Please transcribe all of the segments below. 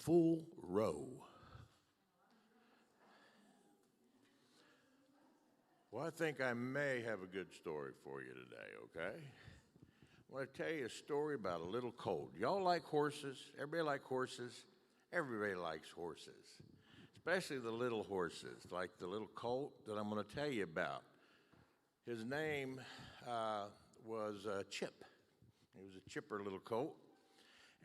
full row. Well, I think I may have a good story for you today, okay? I want to tell you a story about a little colt. Y'all like horses? Everybody like horses? Everybody likes horses, especially the little horses, like the little colt that I'm going to tell you about. His name was Chip. He was a chipper little colt,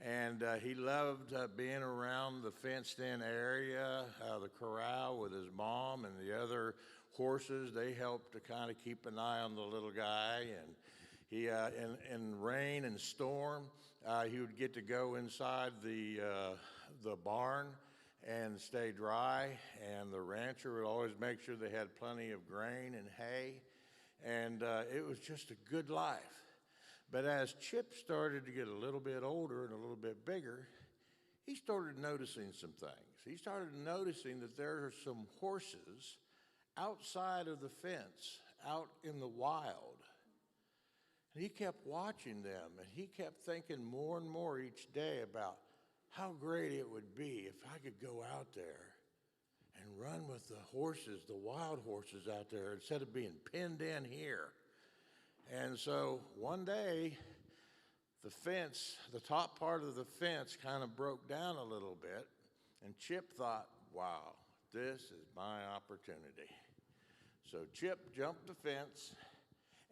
and he loved being around the fenced-in area, the corral with his mom and the other horses. They helped to kind of keep an eye on the little guy, and he, in rain and storm, he would get to go inside the barn and stay dry, and the rancher would always make sure they had plenty of grain and hay, and it was just a good life. But as Chip started to get a little bit older and a little bit bigger, he started noticing some things. He started noticing that there are some horses outside of the fence, out in the wild. And he kept watching them, and he kept thinking more and more each day about how great it would be if I could go out there and run with the horses, the wild horses out there, instead of being pinned in here. And so one day, the fence, the top part of the fence kind of broke down a little bit, and Chip thought, wow, this is my opportunity. So Chip jumped the fence,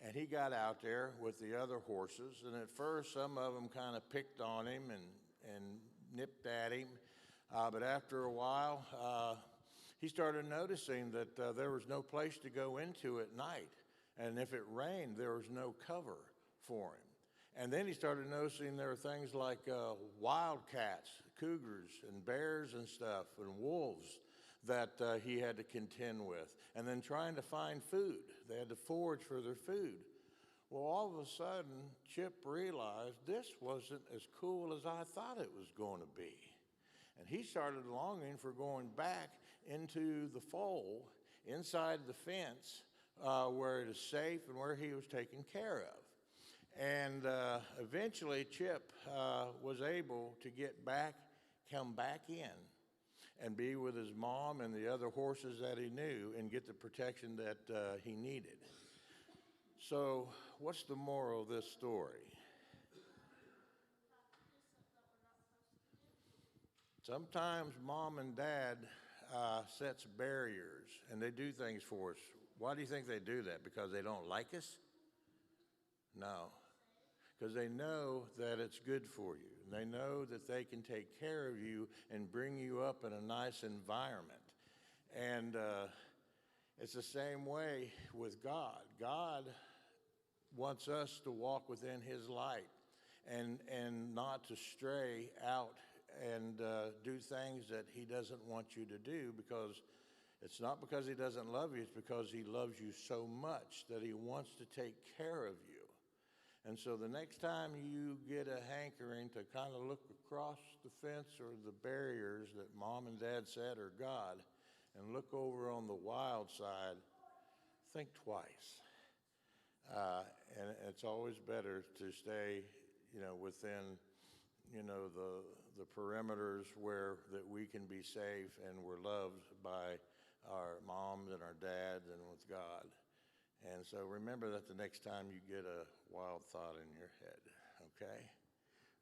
and he got out there with the other horses, and at first some of them kind of picked on him and nipped at him, but after a while, he started noticing that there was no place to go into at night. And if it rained, there was no cover for him. And then he started noticing there were things like wildcats, cougars, and bears and stuff, and wolves that he had to contend with. And then trying to find food. They had to forage for their food. Well, all of a sudden, Chip realized this wasn't as cool as I thought it was going to be. And he started longing for going back into the fold, inside the fence, where it is safe and where he was taken care of. And eventually Chip was able to come back in and be with his mom and the other horses that he knew and get the protection that he needed. So what's the moral of this story? Sometimes mom and dad sets barriers and they do things for us. Why do you think they do that? Because they don't like us? No. Because they know that it's good for you. And they know that they can take care of you and bring you up in a nice environment. And it's the same way with God. God wants us to walk within His light and not to stray out and do things that He doesn't want you to do, because it's not because He doesn't love you, it's because He loves you so much that He wants to take care of you. And so the next time you get a hankering to kind of look across the fence or the barriers that mom and dad said are God, and look over on the wild side, think twice. And it's always better to stay, within, the perimeters where that we can be safe and we're loved by our moms and our dads and with God. And so remember that the next time you get a wild thought in your head, okay?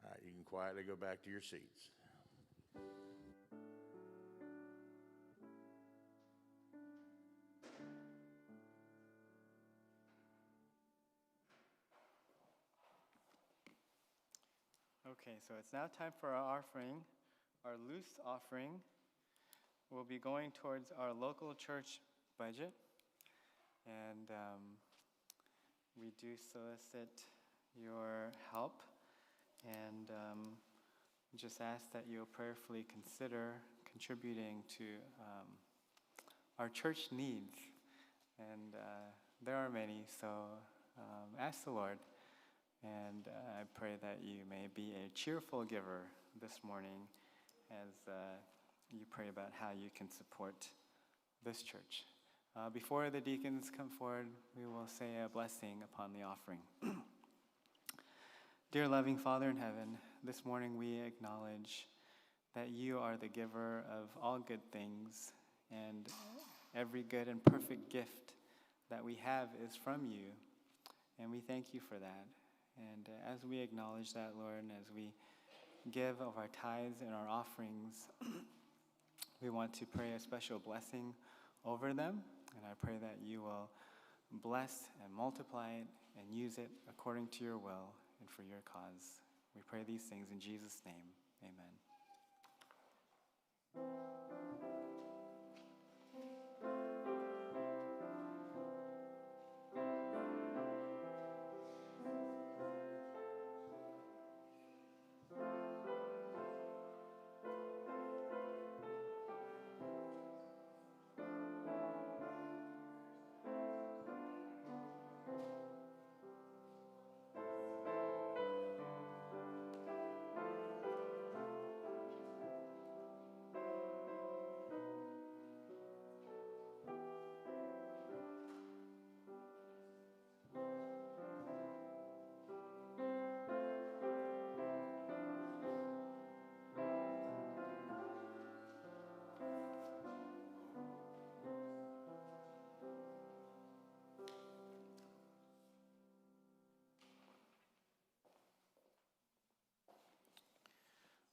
All right, you can quietly go back to your seats. Okay, so it's now time for our offering. Our loose offering will be going towards our local church budget. And we do solicit your help, and just ask that you'll prayerfully consider contributing to our church needs. And there are many, so ask the Lord. And I pray that you may be a cheerful giver this morning as you pray about how you can support this church. Before the deacons come forward, we will say a blessing upon the offering. Dear loving Father in heaven, this morning we acknowledge that you are the giver of all good things, and every good and perfect gift that we have is from you. And we thank you for that. And as we acknowledge that, Lord, and as we give of our tithes and our offerings, we want to pray a special blessing over them. And I pray that you will bless and multiply it and use it according to your will and for your cause. We pray these things in Jesus' name. Amen.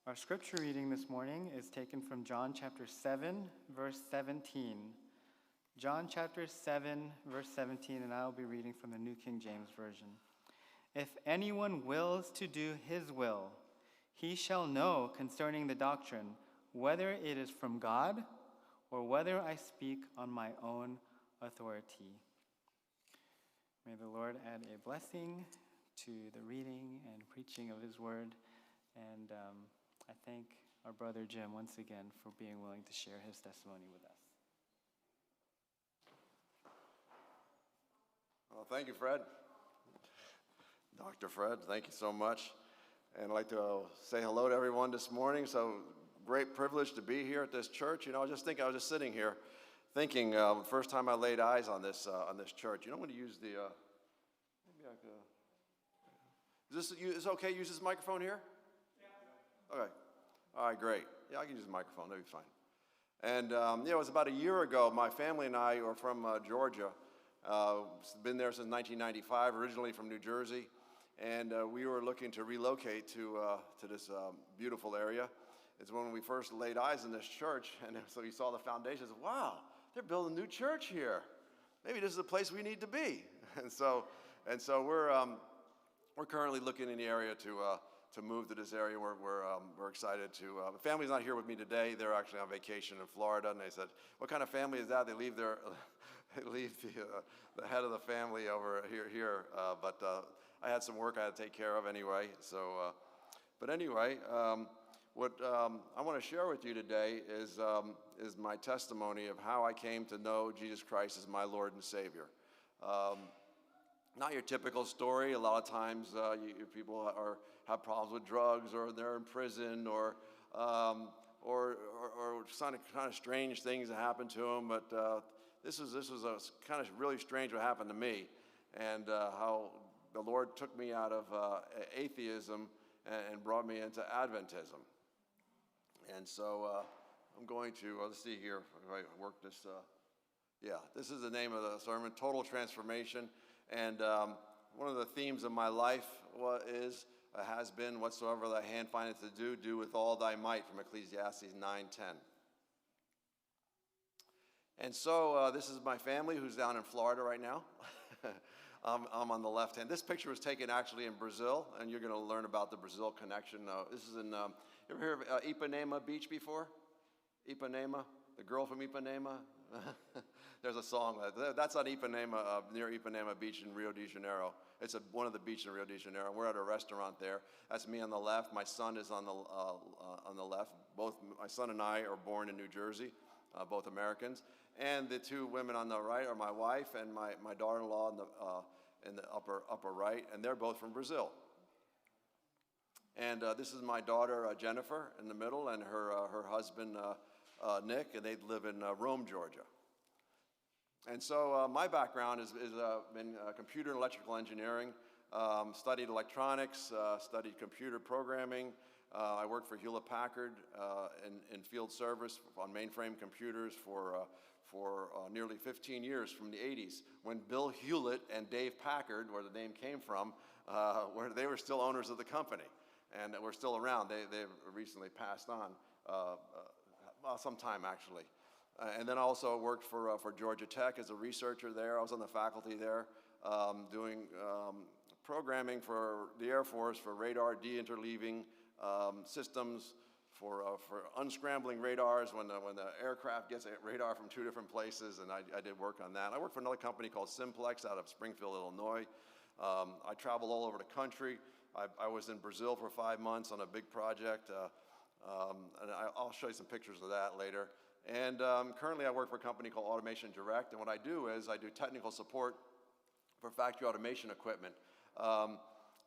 Our scripture reading this morning is taken from John chapter 7, verse 17. John chapter 7, verse 17, and I will be reading from the New King James Version. If anyone wills to do his will, he shall know concerning the doctrine, whether it is from God or whether I speak on my own authority. May the Lord add a blessing to the reading and preaching of his word. And I thank our brother Jim once again for being willing to share his testimony with us. Well, thank you, Fred. Dr. Fred, thank you so much. And I'd like to say hello to everyone this morning. So great privilege to be here at this church. You know, I was just sitting here thinking, first time I laid eyes on this church. You know, I'm going to use the, maybe I could, is it okay to use this microphone here? Okay. All right, great. Yeah, I can use the microphone. That'll be fine. And, it was about a year ago. My family and I are from Georgia. Been there since 1995, originally from New Jersey. And we were looking to relocate to this beautiful area. It's when we first laid eyes on this church. And so we saw the foundations. Wow, they're building a new church here. Maybe this is the place we need to be. And so we're currently looking in the area to move to this area. We're excited to. The family's not here with me today. They're actually on vacation in Florida, and they said, "What kind of family is that?" They leave the head of the family over here. But I had some work I had to take care of anyway. So, but anyway, what I want to share with you today is my testimony of how I came to know Jesus Christ as my Lord and Savior. Not your typical story. A lot of times people have problems with drugs, or they're in prison, or kind of strange things that happen to them. But this was a kind of really strange what happened to me, and how the Lord took me out of atheism and brought me into Adventism. And so I'm going to, let's see here if I work this. This is the name of the sermon, Total Transformation. And one of the themes of my life has been, whatsoever thy hand findeth to do, do with all thy might, from Ecclesiastes 9:10. And so this is my family who's down in Florida right now. I'm on the left hand. This picture was taken actually in Brazil, and you're going to learn about the Brazil connection. This is in, you ever heard of Ipanema Beach before? Ipanema, the girl from Ipanema? There's a song that's on Ipanema, near Ipanema Beach in Rio de Janeiro. It's one of the beaches in Rio de Janeiro. We're at a restaurant there. That's me on the left. My son is on the left. Both my son and I are born in New Jersey, both Americans. And the two women on the right are my wife and my daughter-in-law in the upper right, and they're both from Brazil. And this is my daughter Jennifer in the middle, and her husband Nick, and they live in Rome, Georgia. And so my background is in computer and electrical engineering, studied electronics, studied computer programming, I worked for Hewlett-Packard in field service on mainframe computers for nearly 15 years, from the 80s, when Bill Hewlett and Dave Packard, where the name came from, they were still owners of the company, and were still around. They recently passed on, some time actually. And then I also worked for Georgia Tech as a researcher there. I was on the faculty there, doing programming for the Air Force for radar de-interleaving systems, for unscrambling radars when the aircraft gets a radar from two different places, and I did work on that. I worked for another company called Simplex out of Springfield, Illinois. I traveled all over the country. I was in Brazil for 5 months on a big project, and I'll show you some pictures of that later. And currently I work for a company called Automation Direct, and what I do is I do technical support for factory automation equipment.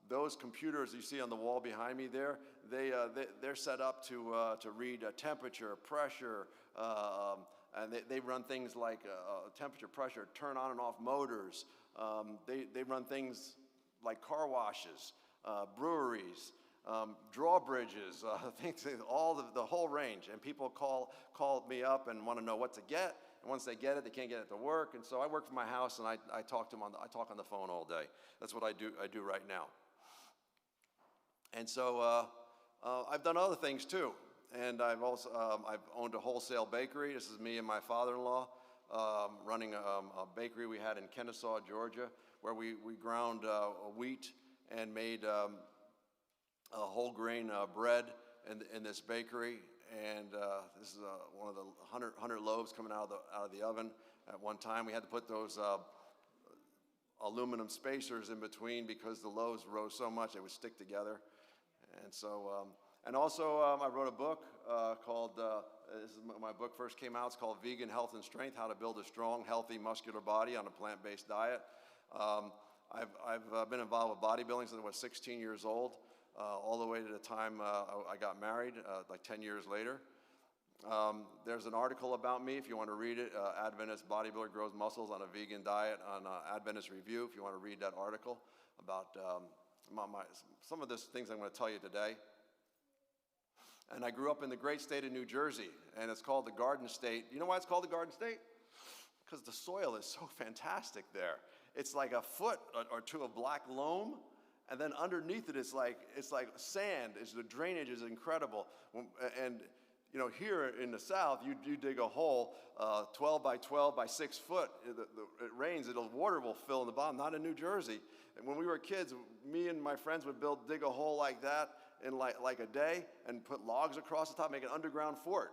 Those computers you see on the wall behind me there, they're set up to read temperature, pressure, and they run things like temperature, pressure, turn on and off motors. They run things like car washes, breweries, drawbridges, things, the whole range. And people call me up and want to know what to get. And once they get it, they can't get it to work. And so I work from my house, and I talk to them I talk on the phone all day. That's what I do right now. And so I've done other things too. And I've owned a wholesale bakery. This is me and my father-in-law running a bakery we had in Kennesaw, Georgia, where we ground wheat and made whole grain bread in this bakery. And this is one of the 100 loaves coming out of the oven at one time. We had to put those aluminum spacers in between because the loaves rose so much they would stick together. And so, and also I wrote a book called, my book first came out, it's called Vegan Health and Strength, How to Build a Strong, Healthy, Muscular Body on a Plant-Based Diet. I've been involved with bodybuilding since I was 16 years old, all the way to the time I got married, like 10 years later. There's an article about me, if you want to read it, Adventist Bodybuilder Grows Muscles on a Vegan Diet on Adventist Review, if you want to read that article about some of the things I'm going to tell you today. And I grew up in the great state of New Jersey, and it's called the Garden State. You know why it's called the Garden State? Because the soil is so fantastic there. It's like a foot or two of black loam, and then underneath it, it's like sand. The drainage is incredible. And you know, here in the South, you dig a hole 12 by 12 by 6 foot. It rains, water will fill in the bottom. Not in New Jersey. And when we were kids, me and my friends would dig a hole like that in like a day and put logs across the top, make an underground fort.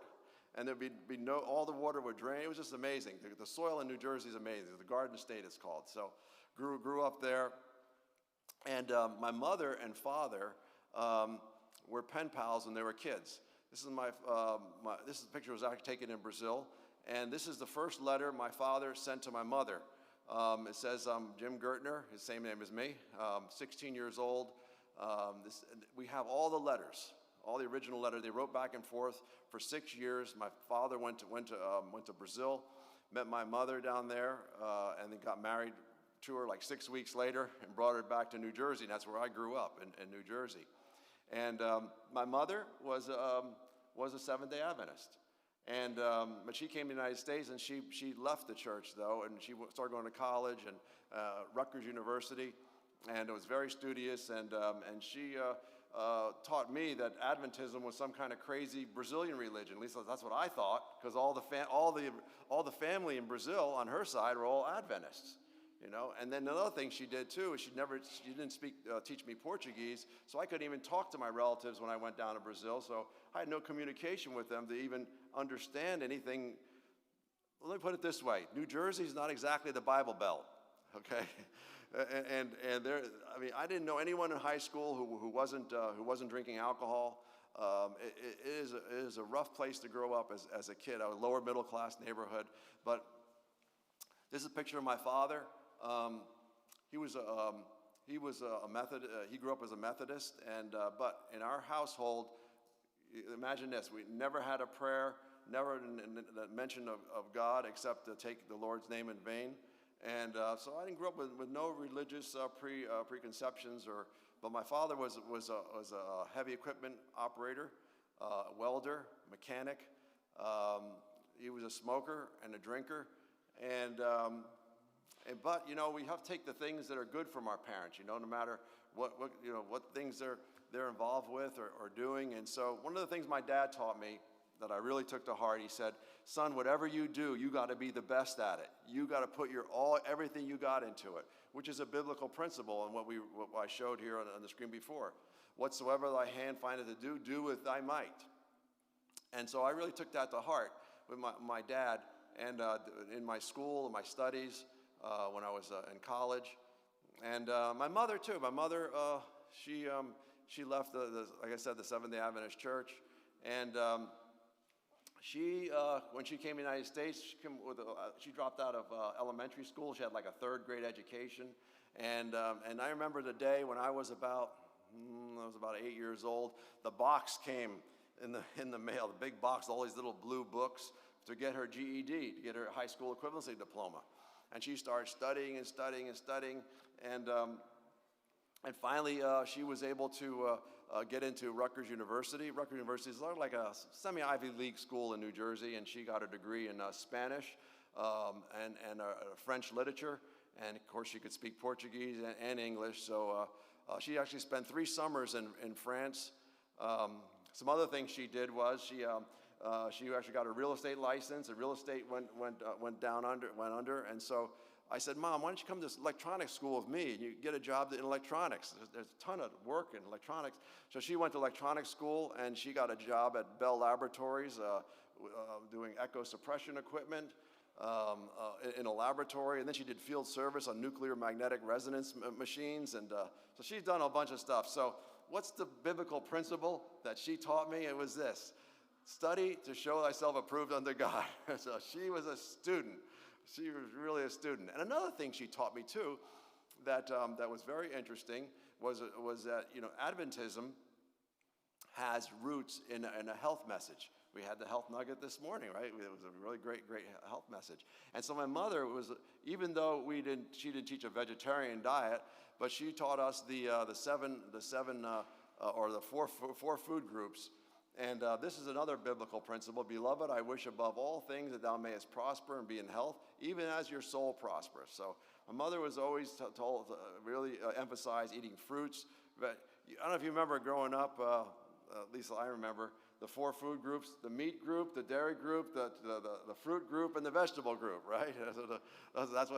And there'd be all the water would drain. It was just amazing. The soil in New Jersey is amazing. The Garden State it's called. So grew up there. And my mother and father were pen pals when they were kids. This is a picture was actually taken in Brazil. And this is the first letter my father sent to my mother. It says, Jim Gurtner, his same name as me, 16 years old. We have all the letters, all the original letters. They wrote back and forth for 6 years. My father went to Brazil, met my mother down there, and then got married to her like 6 weeks later and brought her back to New Jersey. And that's where I grew up, in New Jersey. And my mother was a Seventh-day Adventist. And but she came to the United States, and she left the church though, and she started going to college and Rutgers University, and was very studious. And she taught me that Adventism was some kind of crazy Brazilian religion. At least that's what I thought, because all the family in Brazil on her side were all Adventists. You know, and then another thing she did too is she didn't teach me Portuguese, so I couldn't even talk to my relatives when I went down to Brazil. So I had no communication with them to even understand anything. Well, let me put it this way: New Jersey is not exactly the Bible Belt, okay? and there, I mean, I didn't know anyone in high school who wasn't drinking alcohol. It is a rough place to grow up as a kid. I was a lower middle class neighborhood, but this is a picture of my father. He was a Methodist. He grew up as a Methodist, but in our household, imagine this: we never had a prayer, never a mention of God except to take the Lord's name in vain. And so I didn't grow up with no religious preconceptions but my father was a heavy equipment operator, welder, mechanic. He was a smoker and a drinker, but we have to take the things that are good from our parents. No matter what things they're involved with or doing. And so one of the things my dad taught me that I really took to heart, he said, "Son, whatever you do, you got to be the best at it. You got to put everything you got into it," which is a biblical principle, and what I showed here on the screen before. Whatsoever thy hand findeth to do, do with thy might. And so I really took that to heart with my dad, and in my school and my studies when I was in college, and my mother too. My mother, she left like I said, the Seventh-day Adventist Church, and when she came to the United States, she dropped out of elementary school. She had like a third grade education, and I remember the day when I was about 8 years old. The box came in the mail, the big box, all these little blue books to get her GED, to get her high school equivalency diploma, and she started studying and studying and studying, and finally she was able to get into Rutgers University. Rutgers University is like a semi-Ivy League school in New Jersey, and she got a degree in Spanish and French literature, and of course she could speak Portuguese and English, so she actually spent 3 summers in France. Some other things she did was she actually got a real estate license, and real estate went under, and so I said, "Mom, why don't you come to this electronics school with me and you get a job in electronics? There's a ton of work in electronics." So she went to electronics school, and she got a job at Bell Laboratories doing echo suppression equipment in a laboratory, and then she did field service on nuclear magnetic resonance machines, and so she's done a bunch of stuff. So what's the biblical principle that she taught me? It was this: study to show thyself approved unto God. So she was a student. She was really a student. And another thing she taught me too, that was very interesting, was that Adventism has roots in a health message. We had the health nugget this morning, right? It was a really great health message. And so my mother even though she didn't teach a vegetarian diet, but she taught us the four food groups. And this is another biblical principle: "Beloved, I wish above all things that thou mayest prosper and be in health, even as your soul prospers." So my mother was always told to really emphasize eating fruits. But I don't know if you remember growing up, at least I remember, the 4 food groups: the meat group, the dairy group, the fruit group, and the vegetable group, right? That's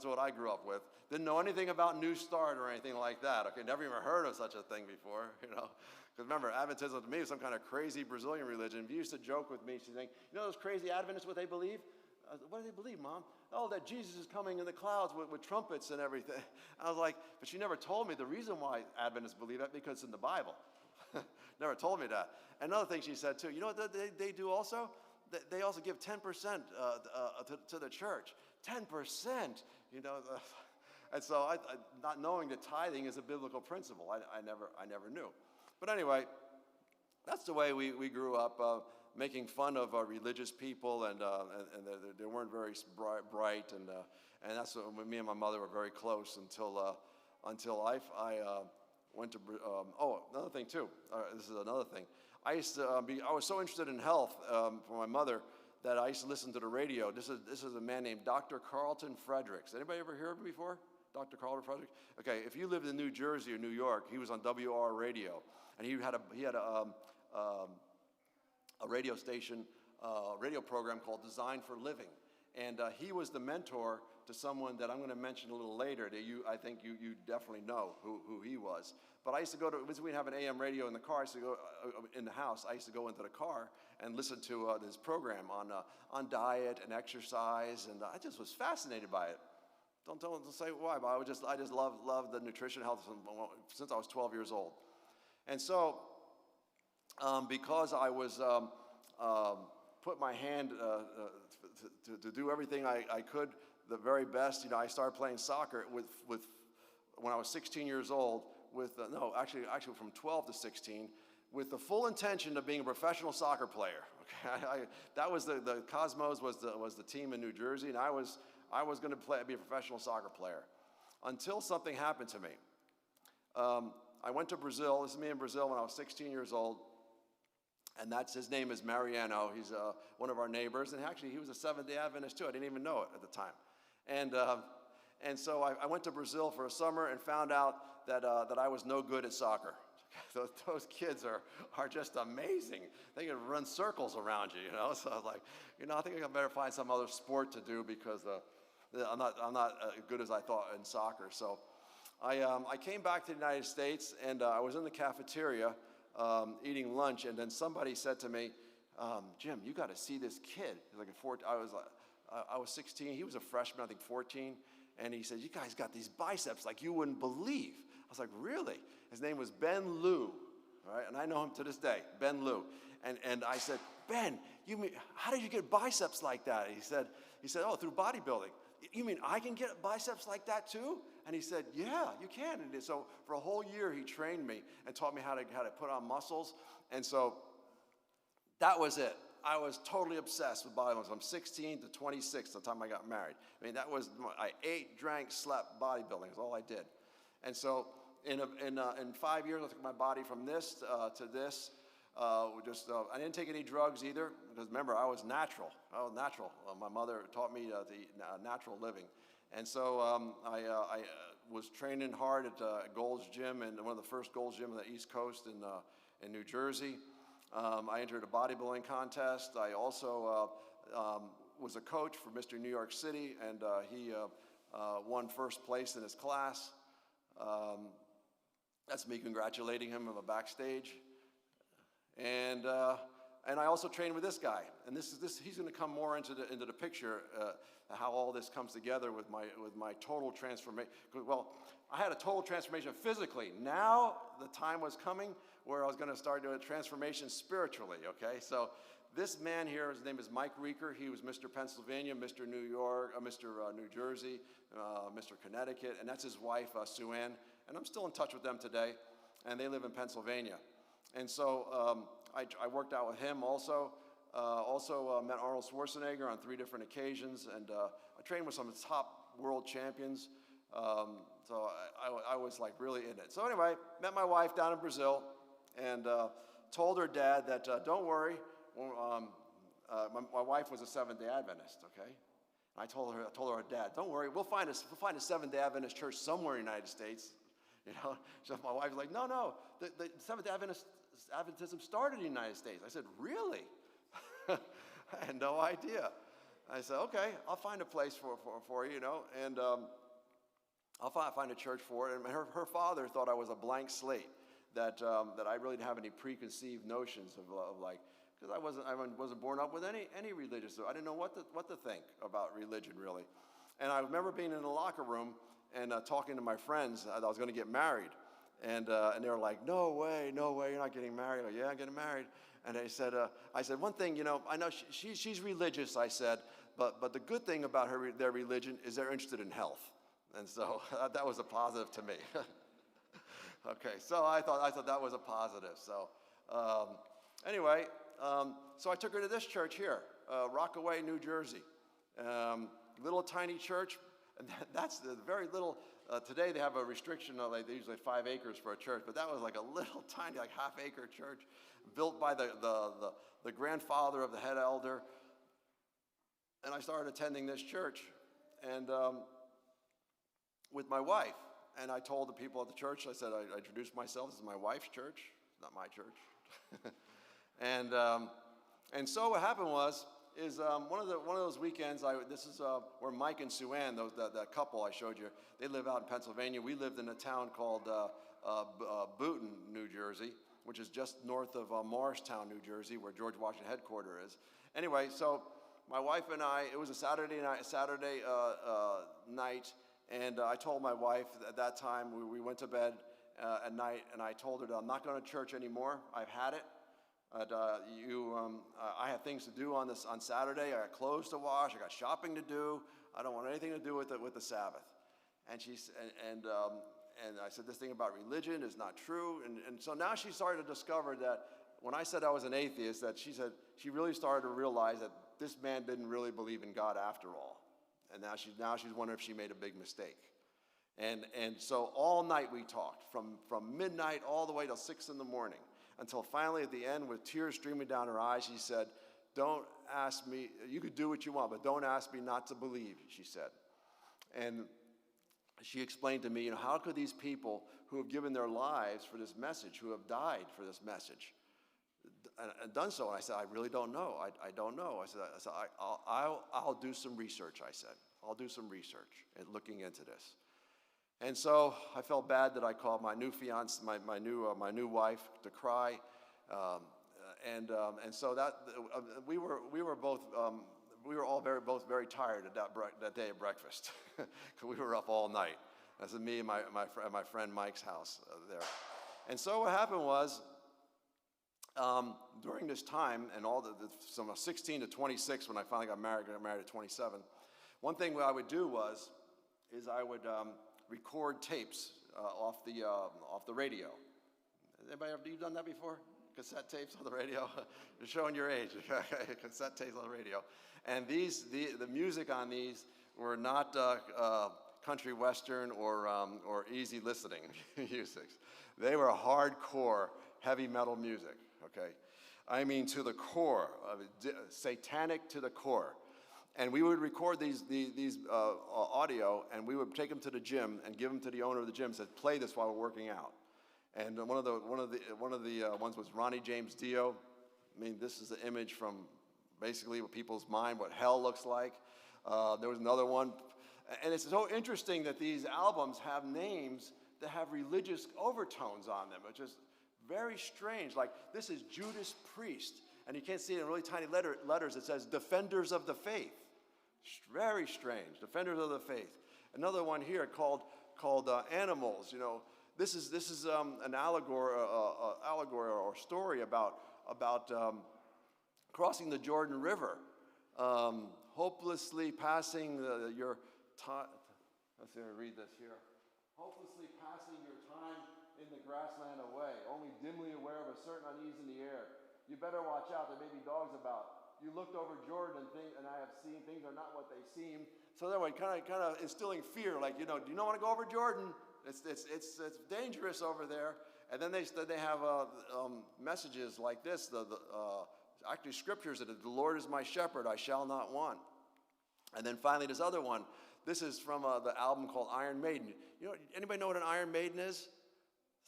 what I grew up with. Didn't know anything about New Start or anything like that. Okay, never even heard of such a thing before, Because remember, Adventism to me was some kind of crazy Brazilian religion. If you used to joke with me, she's saying, "Those crazy Adventists, what they believe?" "What do they believe, Mom?" "Oh, that Jesus is coming in the clouds with trumpets and everything." I was like, but she never told me the reason why Adventists believe that, because it's in the Bible. Never told me that. Another thing she said too, you know what they do also? They also give 10% to the church. 10%, And so not knowing that tithing is a biblical principle, I never knew. But anyway, that's the way we grew up, making fun of religious people, and they weren't very bright, and that's what me and my mother were very close until I went to. Another thing too. This is another thing. I was so interested in health for my mother that I used to listen to the radio. This is a man named Dr. Carlton Fredericks. Anybody ever heard of him before? Dr. Carlton Fredericks? Okay, if you lived in New Jersey or New York, he was on WR radio, and he had a radio station, radio program called Design for Living, and he was the mentor to someone that I'm going to mention a little later. That I think you definitely know who he was. But I used to go to, we'd have an AM radio in the car. I used to go in the house. I used to go into the car and listen to this program on diet and exercise, and I just was fascinated by it. Don't say why, but I just loved the nutrition health since I was 12 years old. And so, because I was put my hand to do everything I could the very best, I started playing soccer with when I was 16 years old. Actually from 12 to 16, with the full intention of being a professional soccer player. Okay, that was the Cosmos was the team in New Jersey, and I was going to be a professional soccer player, until something happened to me. I went to Brazil. This is me in Brazil when I was 16 years old. And his name is Mariano. He's one of our neighbors. And actually, he was a Seventh-day Adventist, too. I didn't even know it at the time. And so I went to Brazil for a summer and found out that I was no good at soccer. Those kids are just amazing. They can run circles around you, you know. So I was like, I think I better find some other sport to do because I'm not as good as I thought in soccer. So I came back to the United States, and I was in the cafeteria eating lunch, and then somebody said to me, Jim, you got to see this kid. He's like I was 16. He was a freshman, I think 14. And he said, you guys got these biceps like you wouldn't believe. I was like, really? His name was Ben Liu, right? And I know him to this day, Ben Liu. And I said, Ben, how did you get biceps like that? He said, oh, through bodybuilding. You mean I can get biceps like that too? And he said, yeah, you can. And so for a whole year, he trained me and taught me how to put on muscles. And so that was it. I was totally obsessed with bodybuilding from 16 to 26, the time I got married. I mean, I ate, drank, slept, bodybuilding is all I did. And so in 5 years, I took my body from this to this. I didn't take any drugs either, because remember, I was natural. My mother taught me the natural living. And so I was training hard at Gold's Gym, and one of the first Gold's Gym on the East Coast in New Jersey. I entered a bodybuilding contest. I also was a coach for Mr. New York City, and he won first place in his class. That's me congratulating him backstage. And I also trained with this guy, and he's going to come more into the picture, how all this comes together with my total transformation. Well, I had a total transformation physically. Now the time was coming where I was going to start doing a transformation spiritually. Okay, so this man here, his name is Mike Reeker. He was Mr. Pennsylvania, Mr. New York, Mr. New Jersey, Mr. Connecticut, and that's his wife, Sue Ann. And I'm still in touch with them today, and they live in Pennsylvania. And so I worked out with him also. Met Arnold Schwarzenegger on 3 different occasions, and I trained with some of the top world champions. So I was like really in it. So anyway, met my wife down in Brazil, and told her dad that don't worry. My wife was a Seventh-day Adventist. Okay, and I told her dad, don't worry, we'll find a Seventh-day Adventist church somewhere in the United States. You know, so my wife was like, no, the Seventh-day Adventism started in the United States. I said, really? I had no idea. I said, okay, I'll find a place for you, you know, and I'll find a church for it. And her father thought I was a blank slate, that I really didn't have any preconceived notions of like, because I wasn't born up with any religious, so I didn't know what to think about religion really. And I remember being in the locker room and talking to my friends that I was going to get married, and they were like, no way, you're not getting married. Like, yeah, I'm getting married. And I said, one thing, you know, I know she's religious, I said, but the good thing about their religion is they're interested in health. And so that was a positive to me. Okay, so I thought that was a positive. So anyway, so I took her to this church here, Rockaway, New Jersey. Little tiny church, and that's the very little. Today they have a restriction of they usually 5 acres for a church, but that was like a little tiny, like half-acre church, built by the grandfather of the head elder. And I started attending this church, and with my wife. And I told the people at the church, I said, I introduced myself. This is my wife's church, not my church. And so what happened is one of those weekends. This is where Mike and Sue Ann, that couple I showed you, they live out in Pennsylvania. We lived in a town called Boonton, New Jersey, which is just north of Morristown, New Jersey, where George Washington headquarters is. Anyway, so my wife and I, it was a Saturday night, and I told my wife at that time, we went to bed at night, and I told her that I'm not going to church anymore. I've had it. I have things to do on Saturday. I got clothes to wash. I got shopping to do. I don't want anything to do with the Sabbath. And I said, this thing about religion is not true. And so now she started to discover that when I said I was an atheist, that she really started to realize that this man didn't really believe in God after all. And now she's wondering if she made a big mistake. And so all night we talked, from midnight all the way till 6 in the morning, until finally at the end, with tears streaming down her eyes, she said, "Don't ask me, you could do what you want, but don't ask me not to believe," she said. And she explained to me, how could these people who have given their lives for this message, who have died for this message, and done so? And I said, "I really don't know. I don't know." I said, I'll do some research, I said. I'll do some research and looking into this. And so I felt bad that I called my new fiance, my new wife, to cry, and so that we were all very tired at that day at breakfast, because we were up all night. That's me and my friend Mike's house there. And so what happened was, during this time, and from 16 to 26, when I finally got married at 27, one thing I would do is I would record tapes off the radio. Anybody ever done that before? Cassette tapes on the radio? You're showing your age. Cassette tapes on the radio. And the music on these were not country western or easy listening music. They were hardcore heavy metal music. Okay, I mean to the core, satanic to the core. And we would record these audio, and we would take them to the gym and give them to the owner of the gym. Said, "Play this while we're working out." And one of the ones was Ronnie James Dio. I mean, this is the image from basically what people's mind, what hell looks like. There was another one, and it's so interesting that these albums have names that have religious overtones on them, which is very strange. Like, this is Judas Priest, and you can't see it in really tiny letters. It says Defenders of the Faith. Very strange, Defenders of the Faith. Another one here called Animals. This is an allegory or story about crossing the Jordan River, hopelessly passing your time. Let's see, read this here. Hopelessly passing your time in the grassland away, only dimly aware of a certain unease in the air. You better watch out, there may be dogs about. You looked over Jordan and I have seen things are not what they seem. So that way, kind of instilling fear, like, do you not want to go over Jordan? It's dangerous over there. And then they have messages like this, actually scriptures that the Lord is my shepherd, I shall not want. And then finally, this other one. This is from the album called Iron Maiden. Anybody know what an Iron Maiden is?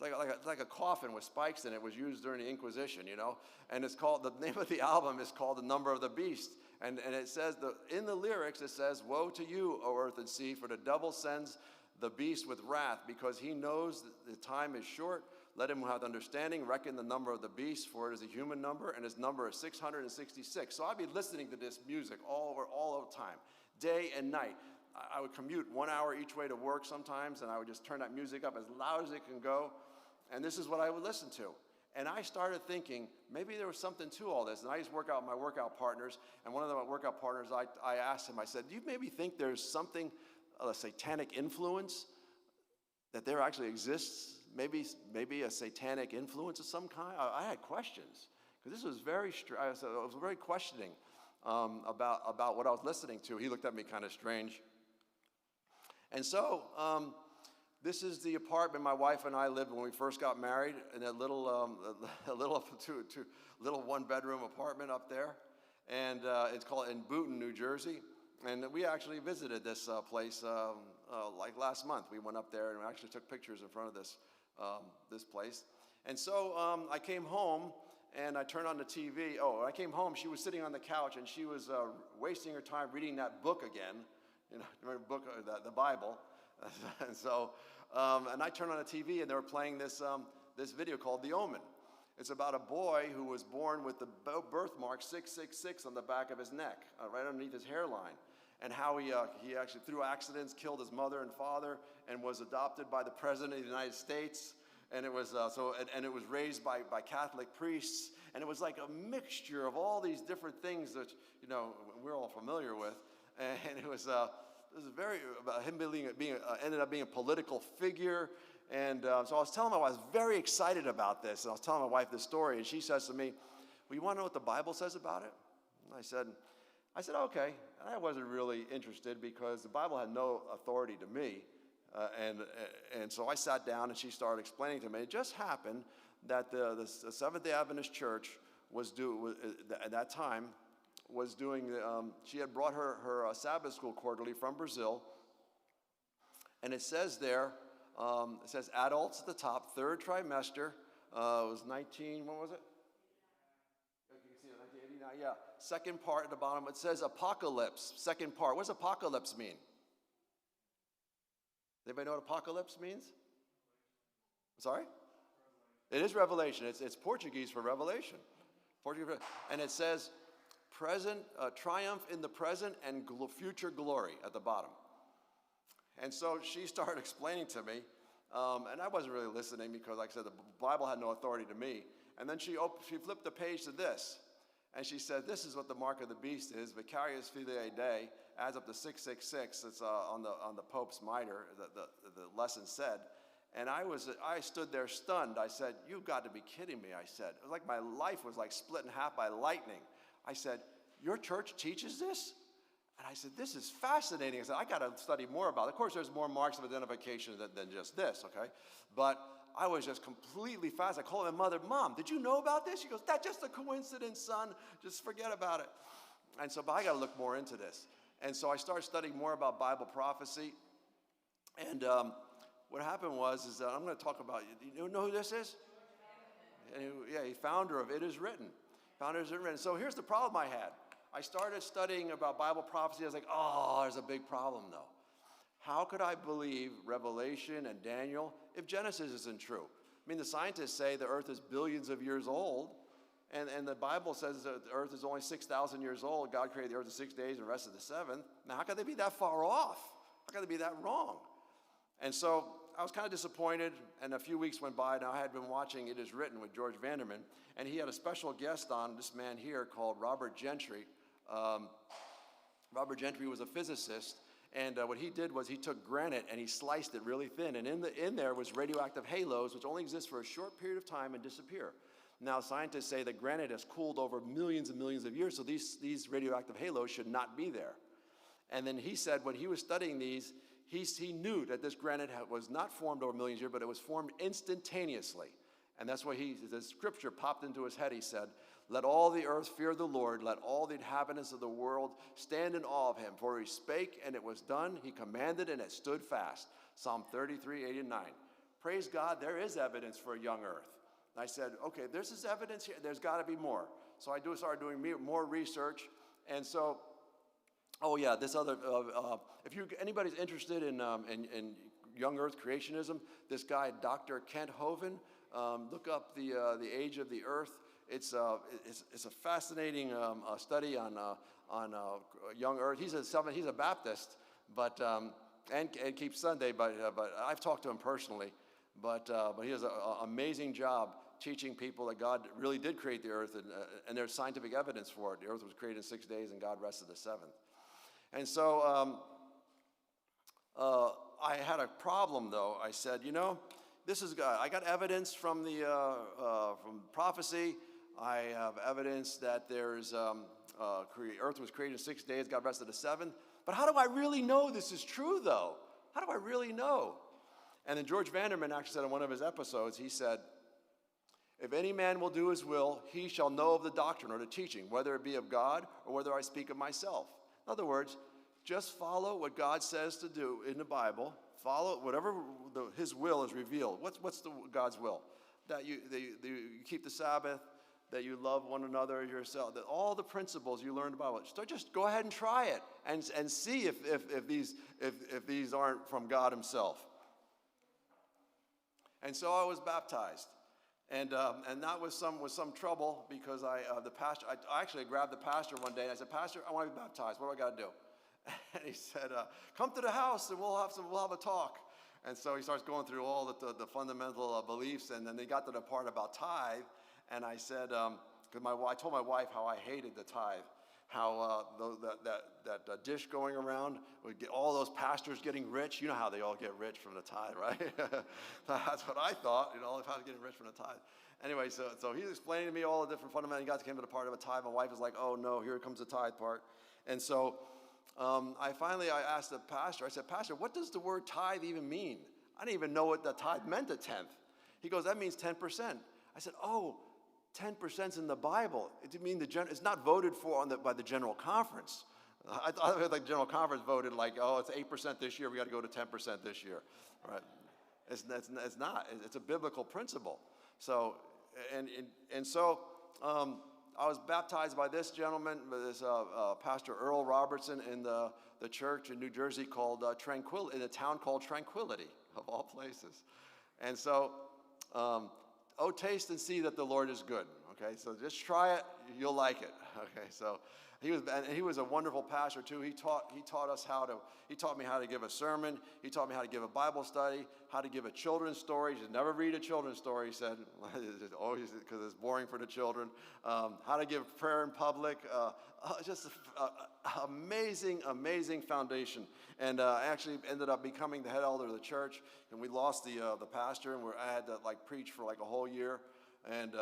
It's like a coffin with spikes in it. It was used during the Inquisition, And it's called, the name of the album is called The Number of the Beast. And it says, in the lyrics, it says, "Woe to you, O earth and sea, for the devil sends the beast with wrath, because he knows that the time is short. Let him who hath understanding reckon the number of the beast, for it is a human number, and his number is 666. So I'd be listening to this music all the time, day and night. I would commute 1 hour each way to work sometimes, and I would just turn that music up as loud as it can go. And this is what I would listen to. And I started thinking, maybe there was something to all this. And I used to work out with my workout partners. And one of my workout partners, I asked him, I said, "Do you maybe think there's something, a satanic influence, that there actually exists? Maybe a satanic influence of some kind?" I had questions. Because this was I was very questioning about what I was listening to. He looked at me kind of strange. And so, this is the apartment my wife and I lived when we first got married, in a little one-bedroom apartment up there, and it's called in Boonton, New Jersey. And we actually visited this place like last month. We went up there and we actually took pictures in front of this place. And so I came home and I turned on the TV. Oh, when I came home, she was sitting on the couch and she was wasting her time reading that book again, the book, the Bible. And so, and I turned on the TV and they were playing this video called The Omen. It's about a boy who was born with the birthmark 666 on the back of his neck, right underneath his hairline, and how he actually, through accidents, killed his mother and father and was adopted by the President of the United States. And it was and it was raised by Catholic priests, and it was like a mixture of all these different things that we're all familiar with, and it was very about him ended up being a political figure, and so I was telling my wife I was very excited about this, and I was telling my wife this story, and she says to me, "Well, you want to know what the Bible says about it?" And I said okay. And I wasn't really interested because the Bible had no authority to me. And so I sat down and she started explaining to me. It just happened that the Seventh-day Adventist Church at that time was doing, she had brought her Sabbath school quarterly from Brazil. And it says there, it says adults at the top, third trimester, it was 19, what was it? You can see it, 1989, yeah. Second part at the bottom, it says apocalypse, second part. What does apocalypse mean? Anybody know what apocalypse means? Sorry? It is revelation. It's Portuguese for revelation. And it says present, triumph in the present and future glory at the bottom. And so she started explaining to me, and I wasn't really listening because, like I said, the Bible had no authority to me. And then she flipped the page to this, and she said, this is what the mark of the beast is, Vicarius Filii Dei, adds up to 666. It's on the Pope's mitre, the lesson said. And I stood there stunned. I said, you've got to be kidding me, I said. It was like my life was like split in half by lightning. I said, your church teaches this? And I said, this is fascinating. I said, I got to study more about it. Of course, there's more marks of identification than just this, okay? But I was just completely fascinated. I called my mother, Mom, did you know about this? She goes, that's just a coincidence, son. Just forget about it. And so, but I got to look more into this. And so I started studying more about Bible prophecy. And what happened was that I'm going to talk about, you know who this is? And he's founder of It Is Written. Founder of It Is Written. So here's the problem I had. I started studying about Bible prophecy. I was like, oh, there's a big problem though. How could I believe Revelation and Daniel if Genesis isn't true? I mean, the scientists say the earth is billions of years old, and the Bible says that the earth is only 6,000 years old. God created the earth in 6 days and rested the seventh. Now, how could they be that far off? How could they be that wrong? And so I was kind of disappointed, and a few weeks went by. Now, I had been watching It Is Written with George Vanderman, and he had a special guest on, this man here called Robert Gentry. Robert Gentry was a physicist, and what he did was he took granite and he sliced it really thin, and in there was radioactive halos, which only exist for a short period of time and disappear. Now, scientists say that granite has cooled over millions and millions of years, so these radioactive halos should not be there. And then he said when he was studying these, he knew that this granite was not formed over millions of years, but it was formed instantaneously. And that's why the scripture popped into his head. He said, let all the earth fear the Lord. Let all the inhabitants of the world stand in awe of him. For he spake, and it was done. He commanded, and it stood fast. Psalm 33, 8, and 9. Praise God, there is evidence for a young earth. And I said, okay, there's this evidence here. There's got to be more. So I started doing more research. And so, oh yeah, this other, if anybody's interested in young earth creationism, this guy, Dr. Kent Hovind, look up the age of the earth. It's a fascinating study on young earth. He's a Baptist, but and keeps Sunday. But I've talked to him personally. But he does an amazing job teaching people that God really did create the earth, and there's scientific evidence for it. The earth was created in 6 days, and God rested the seventh. And so I had a problem, though. I said, you know, this is God. I got evidence from from prophecy. I have evidence that there's earth was created in 6 days, God rested the seventh. But how do I really know this is true, though? How do I really know? And then George Vanderman actually said in one of his episodes, he said, if any man will do his will, he shall know of the doctrine or the teaching, whether it be of God or whether I speak of myself. In other words, just follow what God says to do in the Bible. Follow whatever his will is revealed. What's God's will? That you keep the Sabbath, that you love one another as yourself, that all the principles you learned about it. So just go ahead and try it and see if these aren't from God himself. And so I was baptized, and that was some trouble because I actually grabbed the pastor one day and I said, Pastor, I want to be baptized. What do I got to do? And he said, come to the house and we'll have a talk. And so he starts going through all the fundamental beliefs, and then they got to the part about tithe, and I said, because I told my wife how I hated the tithe, how that dish going around would get all those pastors getting rich. You know how they all get rich from the tithe, right? That's what I thought, all the pastors getting rich from the tithe. Anyway, so he's explaining to me all the different fundamental. He got to came to the part of a tithe. My wife was like, oh no, here comes the tithe part. And so I asked the pastor, I said, Pastor, what does the word tithe even mean? I didn't even know what the tithe meant, a tenth. He goes, that means 10%. I said, oh, 10% is in the Bible. It didn't mean it's not voted for by the General Conference. I thought the General Conference voted like, oh, it's 8% this year, we got to go to 10% this year. Right? It's not. It's a biblical principle. So, so I was baptized by this gentleman, this Pastor Earl Robertson in the church in New Jersey called in a town called Tranquility, of all places. And so, oh, taste and see that the Lord is good. Okay, so just try it, you'll like it. Okay, so he was a wonderful pastor too. He taught me how to give a sermon. He taught me how to give a Bible study, how to give a children's story. He said, never read a children's story, he said, always, because it's boring for the children. How to give prayer in public. Just amazing, amazing foundation. And I actually ended up becoming the head elder of the church, and we lost the pastor, and I had to preach for a whole year. And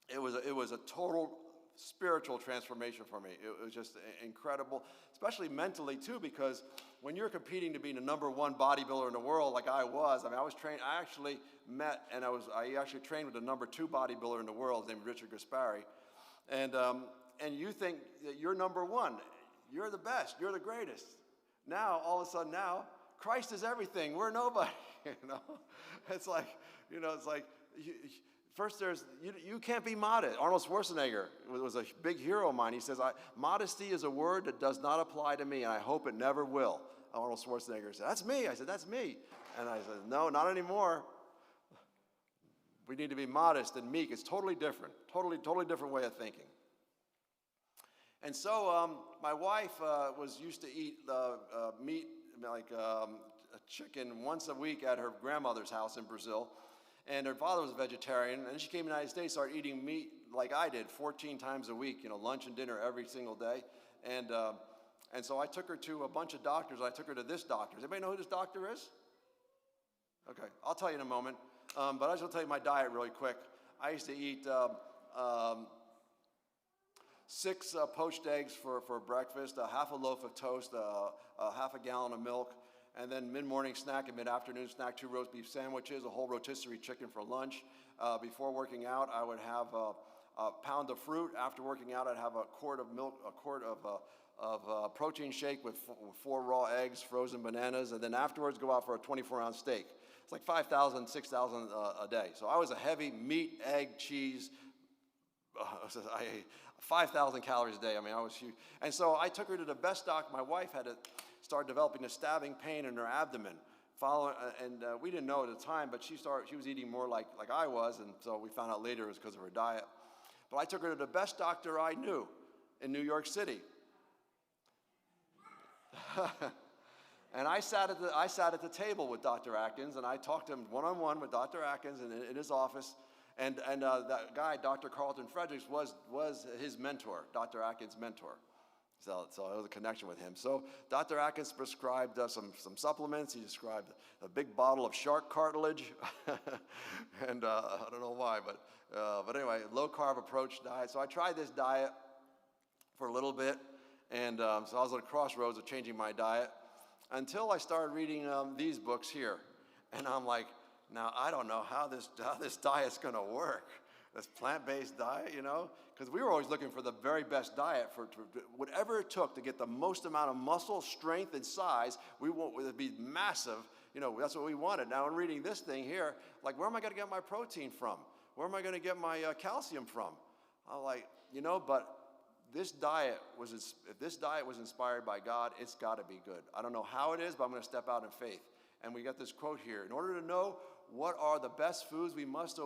it was a total spiritual transformation for me. It was just incredible, especially mentally too, because when you're competing to be the #1 bodybuilder in the world, like I was, I was trained. I actually met and I actually trained with the #2 bodybuilder in the world named Richard Gaspari, and you think that you're #1, you're the best, you're the greatest. Now all of a sudden, now Christ is everything. We're nobody. It's like first, you can't be modest. Arnold Schwarzenegger was a big hero of mine. He says, modesty is a word that does not apply to me, and I hope it never will. Arnold Schwarzenegger said, that's me. I said, that's me. And I said, no, not anymore. We need to be modest and meek. It's totally different, totally different way of thinking. And so my wife was used to eat meat, a chicken once a week at her grandmother's house in Brazil. And her father was a vegetarian, and then she came to the United States, started eating meat like I did, 14 times a week, lunch and dinner every single day. And so I took her to a bunch of doctors. I took her to this doctor. Does anybody know who this doctor is? Okay, I'll tell you in a moment. But I just want to tell you my diet really quick. I used to eat 6 poached eggs for breakfast, a half a loaf of toast, a half a gallon of milk, and then mid-morning snack and mid-afternoon snack, 2 roast beef sandwiches, a whole rotisserie chicken for lunch. Before working out, I would have a pound of fruit. After working out, I'd have a quart of milk, a quart of protein shake with 4 raw eggs, frozen bananas, and then afterwards go out for a 24-ounce steak. It's like 5,000, 6,000 a day. So I was a heavy meat, egg, cheese. I ate 5,000 calories a day. I was huge. And so I took her to the best doctor. My wife had to start developing a stabbing pain in her abdomen. We didn't know at the time, but she was eating more like I was, and so we found out later it was because of her diet. But I took her to the best doctor I knew in New York City. And I sat at the table with Dr. Atkins, and I talked to him one-on-one with Dr. Atkins in his office. And that guy, Dr. Carlton Fredericks, was his mentor, Dr. Atkins' mentor. So it was a connection with him. So Dr. Atkins prescribed some supplements. He described a big bottle of shark cartilage, and I don't know why, but anyway, low-carb approach diet. So I tried this diet for a little bit, and so I was at a crossroads of changing my diet until I started reading these books here, and I'm like, now I don't know how this diet's going to work. This plant-based diet, because we were always looking for the very best diet for whatever it took to get the most amount of muscle, strength, and size. We want it to be massive. That's what we wanted. Now, in reading this thing here, where am I going to get my protein from? Where am I going to get my calcium from? I'm like, but if this diet was inspired by God, it's got to be good. I don't know how it is, but I'm going to step out in faith. And we got this quote here: in order to know what are the best foods, we must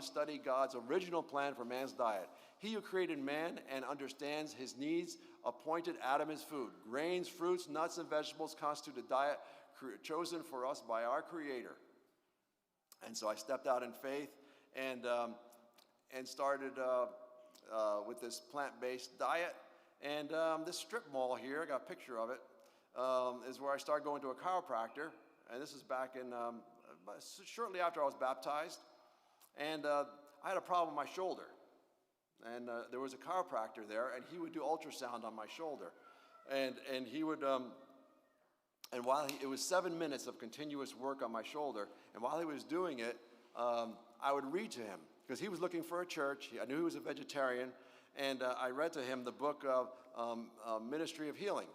study God's original plan for man's diet. He who created man and understands his needs appointed Adam his food. Grains, fruits, nuts, and vegetables constitute a diet chosen for us by our Creator. And so I stepped out in faith and started with this plant-based diet. And this strip mall here, I got a picture of it, is where I started going to a chiropractor. And this is back in shortly after I was baptized, and I had a problem with my shoulder, and there was a chiropractor there, and he would do ultrasound on my shoulder, And he would, and while it was 7 minutes of continuous work on my shoulder, and while he was doing it, I would read to him, because he was looking for a church. I knew he was a vegetarian, and I read to him the book of Ministry of Healing.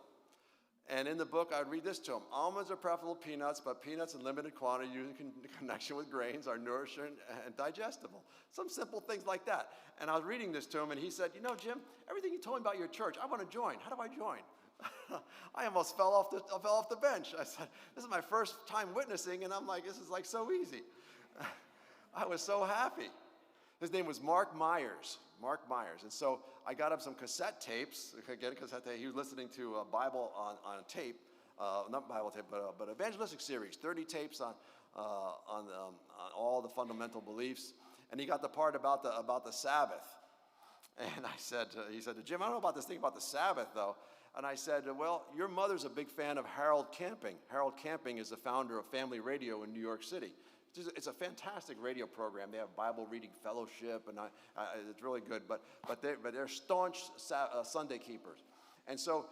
And in the book, I'd read this to him. Almonds are preferable to peanuts, but peanuts in limited quantity used in connection with grains are nourishing and digestible. Some simple things like that. And I was reading this to him, and he said, you know, Jim, everything you told me about your church, I want to join. How do I join? I almost fell off the bench. I said, this is my first time witnessing, and I'm like, this is like so easy. I was so happy. His name was Mark Myers. Mark Myers. And so I got him some cassette tapes. Again, cassette tape. He was listening to a Bible on tape, not Bible tape, but evangelistic series, 30 tapes on all the fundamental beliefs. And he got the part about the Sabbath. And he said, Jim, I don't know about this thing about the Sabbath, though. And I said, well, your mother's a big fan of Harold Camping. Harold Camping is the founder of Family Radio in New York City. It's a fantastic radio program. They have Bible reading fellowship, and it's really good. But they're staunch Sunday keepers. And so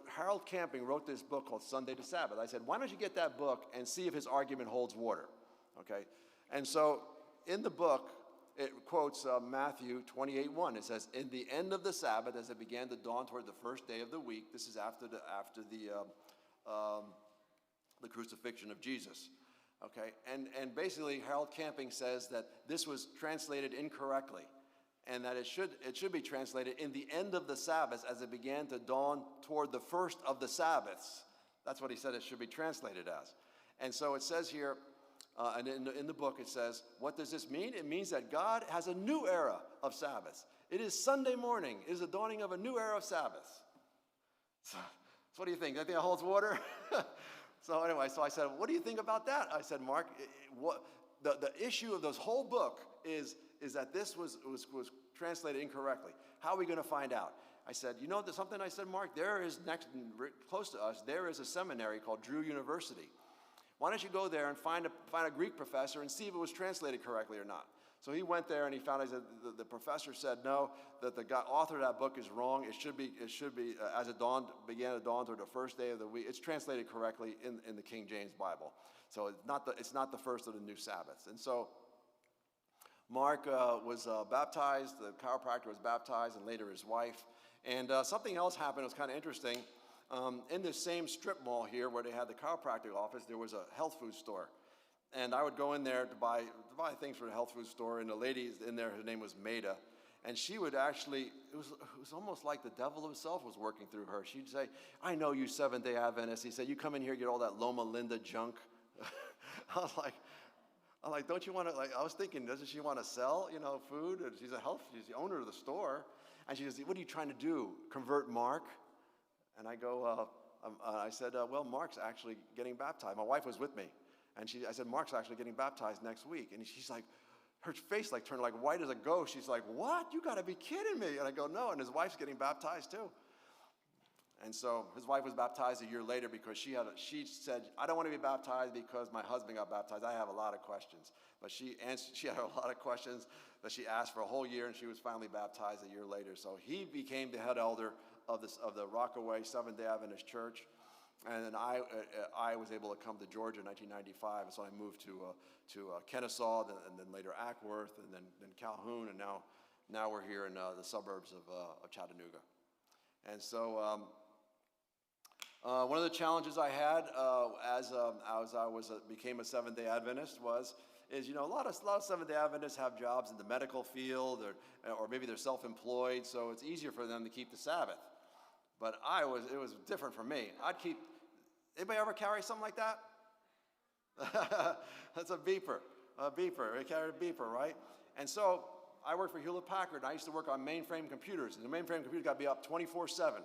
Harold Camping wrote this book called Sunday to Sabbath. I said, why don't you get that book and see if his argument holds water? Okay. And so in the book, it quotes Matthew 28:1. It says, "In the end of the Sabbath, as it began to dawn toward the first day of the week," this is after the crucifixion of Jesus. Okay, and basically Harold Camping says that this was translated incorrectly, and that it should be translated in the end of the Sabbath as it began to dawn toward the first of the Sabbaths. That's what he said it should be translated as. And so it says here, and in the book it says, what does this mean? It means that God has a new era of Sabbaths. It is Sunday morning. It is the dawning of a new era of Sabbaths. So what do you think? Do you think that holds water? So anyway, so I said, what do you think about that? I said, Mark, the issue of this whole book is that this was translated incorrectly. How are we going to find out? I said, you know, there's something I said, Mark, there is close to us, there is a seminary called Drew University. Why don't you go there and find a Greek professor and see if it was translated correctly or not? So he went there and he found out that the professor said no, that the author of that book is wrong. It should be as it began to dawn toward the first day of the week. It's translated correctly in the King James Bible. So it's not the first of the new Sabbaths. And so Mark was baptized. The chiropractor was baptized, and later his wife. And something else happened. It was kind of interesting. In this same strip mall here, where they had the chiropractic office, there was a health food store. And I would go in there to buy things for the health food store, and the lady in there, her name was Maida, and she would actually, it was almost like the devil himself was working through her. She'd say, I know you Seventh-day Adventists. He said, you come in here, get all that Loma Linda junk. I was like, don't you want to, I was thinking, doesn't she want to sell, food? And she's the owner of the store. And she goes, what are you trying to do, convert Mark? And I go, I said, well, Mark's actually getting baptized. My wife was with me. And I said, Mark's actually getting baptized next week. And she's like, her face turned like white as a ghost. She's like, what? You got to be kidding me. And I go, no. And his wife's getting baptized too. And so his wife was baptized a year later because she said, I don't want to be baptized because my husband got baptized. I have a lot of questions. But she had a lot of questions that she asked for a whole year, and she was finally baptized a year later. So he became the head elder of the Rockaway Seventh-day Adventist Church. And then I was able to come to Georgia in 1995, and so I moved to Kennesaw, and then later Ackworth, and then Calhoun, and now we're here in the suburbs of Chattanooga. And so one of the challenges I had as I became a Seventh-day Adventist is a lot of Seventh-day Adventists have jobs in the medical field, or maybe they're self-employed, so it's easier for them to keep the Sabbath. But it was different for me. Anybody ever carry something like that? That's a beeper. We carried a beeper, right? And so I worked for Hewlett-Packard, and I used to work on mainframe computers. And the mainframe computer got to be up 24/7,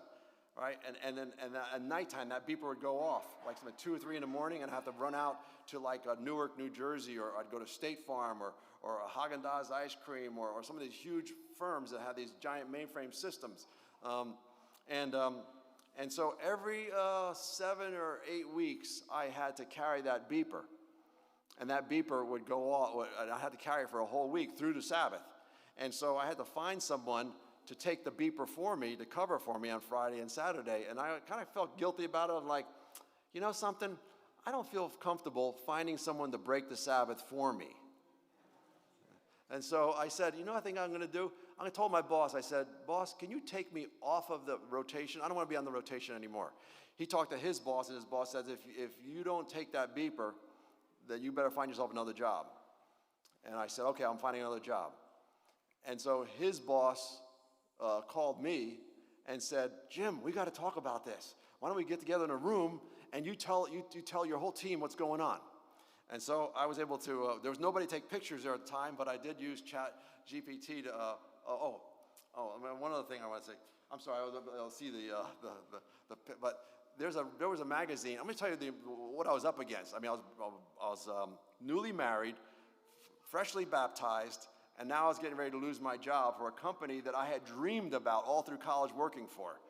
right? And then at nighttime, that beeper would go off, like at 2 or 3 in the morning, and I'd have to run out to Newark, New Jersey, or I'd go to State Farm, or a Haagen-Dazs ice cream, or some of these huge firms that have these giant mainframe systems. And so every 7 or 8 weeks, I had to carry that beeper. And that beeper would go off, and I had to carry it for a whole week through the Sabbath. And so I had to find someone to take the beeper for me, to cover for me on Friday and Saturday. And I kind of felt guilty about it. I'm like, you know something? I don't feel comfortable finding someone to break the Sabbath for me. And so I said, you know what I think I'm going to do? I told my boss, I said, boss, can you take me off of the rotation? I don't want to be on the rotation anymore. He talked to his boss, and his boss says, if you don't take that beeper, then you better find yourself another job. And I said, okay, I'm finding another job. And so his boss called me and said, Jim, we got to talk about this. Why don't we get together in a room and you tell your whole team what's going on? And so I was able to, there was nobody to take pictures there at the time, but I did use Chat GPT to, one other thing I want to say. I'm sorry, I'll see but there was a magazine. I'm going to tell you what I was up against. I mean, I was newly married, freshly baptized, and now I was getting ready to lose my job for a company that I had dreamed about all through college working for.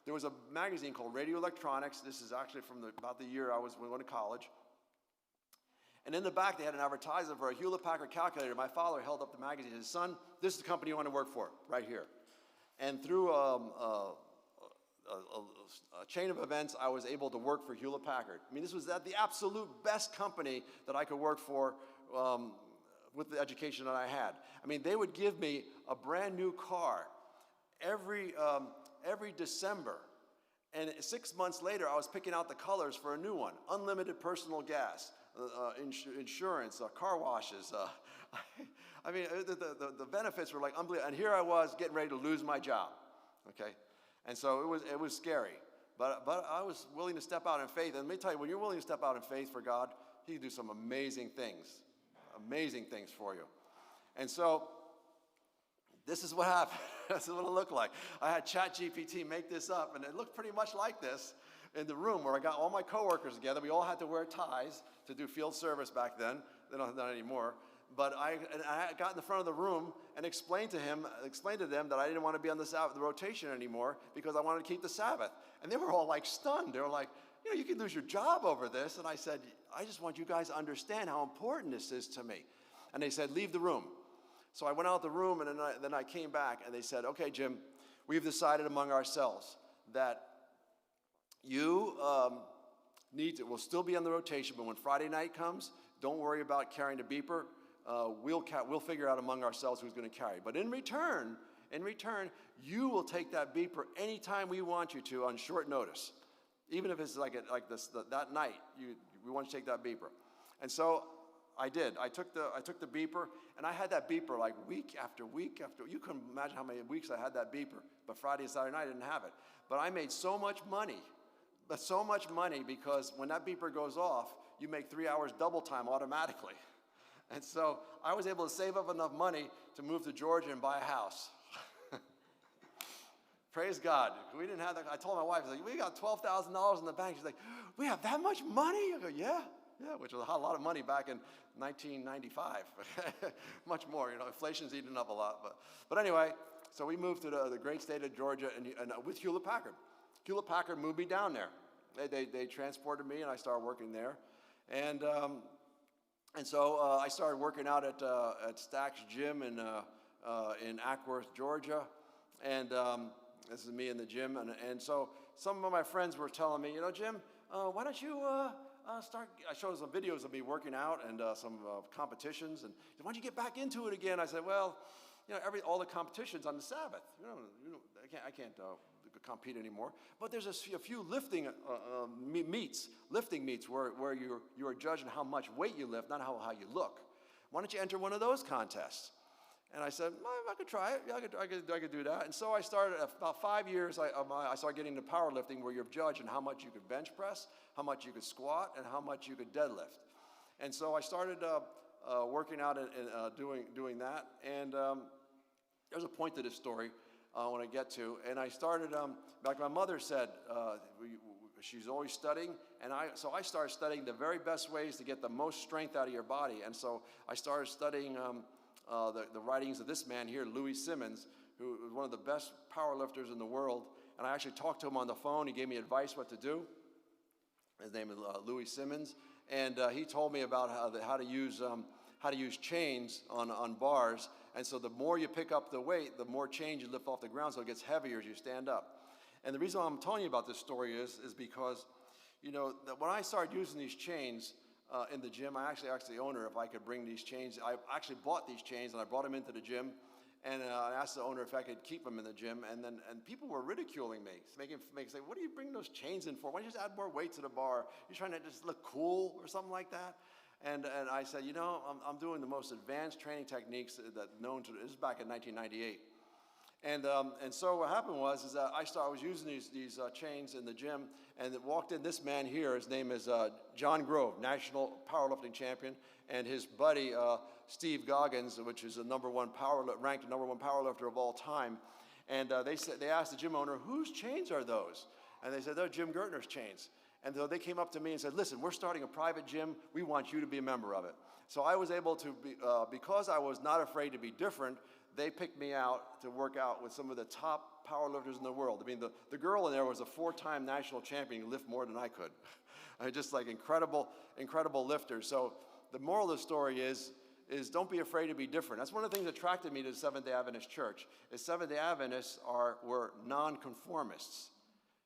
There was a magazine called Radio Electronics. This is actually from about the year I was going to college. And in the back, they had an advertisement for a Hewlett-Packard calculator. My father held up the magazine and said, son, this is the company you want to work for, right here. And through a chain of events, I was able to work for Hewlett-Packard. I mean, this was the absolute best company that I could work for with the education that I had. I mean, they would give me a brand new car every December. And 6 months later, I was picking out the colors for a new one. Unlimited personal gas, insurance, car washes. I mean, the benefits were like unbelievable. And here I was getting ready to lose my job, okay? And so it was scary. But I was willing to step out in faith. And let me tell you, when you're willing to step out in faith for God, He can do some amazing things for you. And so this is what happened. This is what it looked like. I had ChatGPT make this up, and it looked pretty much like this in the room where I got all my coworkers together. We all had to wear ties to do field service back then. They don't have that anymore. But I got in the front of the room and explained to them that I didn't want to be on the rotation anymore because I wanted to keep the Sabbath. And they were all like stunned. They were like, you know, you could lose your job over this. And I said, I just want you guys to understand how important this is to me. And they said, leave the room. So I went out the room, and then I came back, and they said, okay, Jim, we've decided among ourselves that you we'll still be on the rotation, but when Friday night comes, don't worry about carrying the beeper. We'll figure out among ourselves who's going to carry. But in return, you will take that beeper anytime we want you to on short notice. Even if it's that night, we want you to take that beeper. And so I did. I took the beeper, and I had that beeper like week after week after. You couldn't imagine how many weeks I had that beeper. But Friday and Saturday night, I didn't have it. But I made so much money, because when that beeper goes off, you make 3 hours double time automatically. And so I was able to save up enough money to move to Georgia and buy a house. Praise God. We didn't have that. I told my wife, I was like, we got $12,000 in the bank. She's like, we have that much money? I go, yeah, which was a lot of money back in 1995. Much more, you know, inflation's eating up a lot. But anyway, so we moved to the great state of Georgia and with Hewlett-Packard. Hewlett-Packard moved me down there. They transported me, and I started working there. And so I started working out at Stack's Gym in Ackworth, Georgia. And this is me in the gym. And so some of my friends were telling me, you know, Jim, why don't you start? I showed some videos of me working out and some competitions. And why don't you get back into it again? I said, well, you know, all the competitions on the Sabbath. You know, I can't compete anymore. But there's a few lifting lifting meets where you are judged on how much weight you lift, not how you look. Why don't you enter one of those contests? And I said, well, I could try it. Yeah, I could do that. And so I started, about 5 years, I started getting into powerlifting, where you're judged on how much you could bench press, how much you could squat, and how much you could deadlift. And so I started working out and doing that. And there's a point to this story I want to get to. And I started, like my mother said, she's always studying. And so I started studying the very best ways to get the most strength out of your body. And so I started studying the writings of this man here, Louis Simmons, who was one of the best powerlifters in the world. And I actually talked to him on the phone. He gave me advice what to do. His name is Louis Simmons. And he told me about how to use chains on bars. And so the more you pick up the weight, the more change you lift off the ground, so it gets heavier as you stand up. And the reason why I'm telling you about this story is because, you know, that when I started using these chains in the gym, I actually asked the owner if I could bring these chains. I actually bought these chains, and I brought them into the gym. And I asked the owner if I could keep them in the gym, and people were ridiculing me, making say, "What are you bringing those chains in for? Why don't you just add more weight to the bar? You're trying to just look cool or something like that?" And I said, "You know, I'm doing the most advanced training techniques that known to." This is back in 1998, and so what happened was that I was using these chains in the gym, and it walked in this man here. His name is John Grove, national powerlifting champion, and his buddy. Steve Goggins, which is ranked the number one powerlifter of all time, and they asked the gym owner, "Whose chains are those?" And they said, "They're Jim Gurtner's chains." And so they came up to me and said, "Listen, we're starting a private gym. We want you to be a member of it." So I was able to be, because I was not afraid to be different. They picked me out to work out with some of the top powerlifters in the world. I mean, the girl in there was a 4-time national champion who lifted more than I could. I mean, just like incredible lifters. So the moral of the story is don't be afraid to be different. That's one of the things that attracted me to the Seventh-day Adventist Church, is Seventh-day Adventists were nonconformists.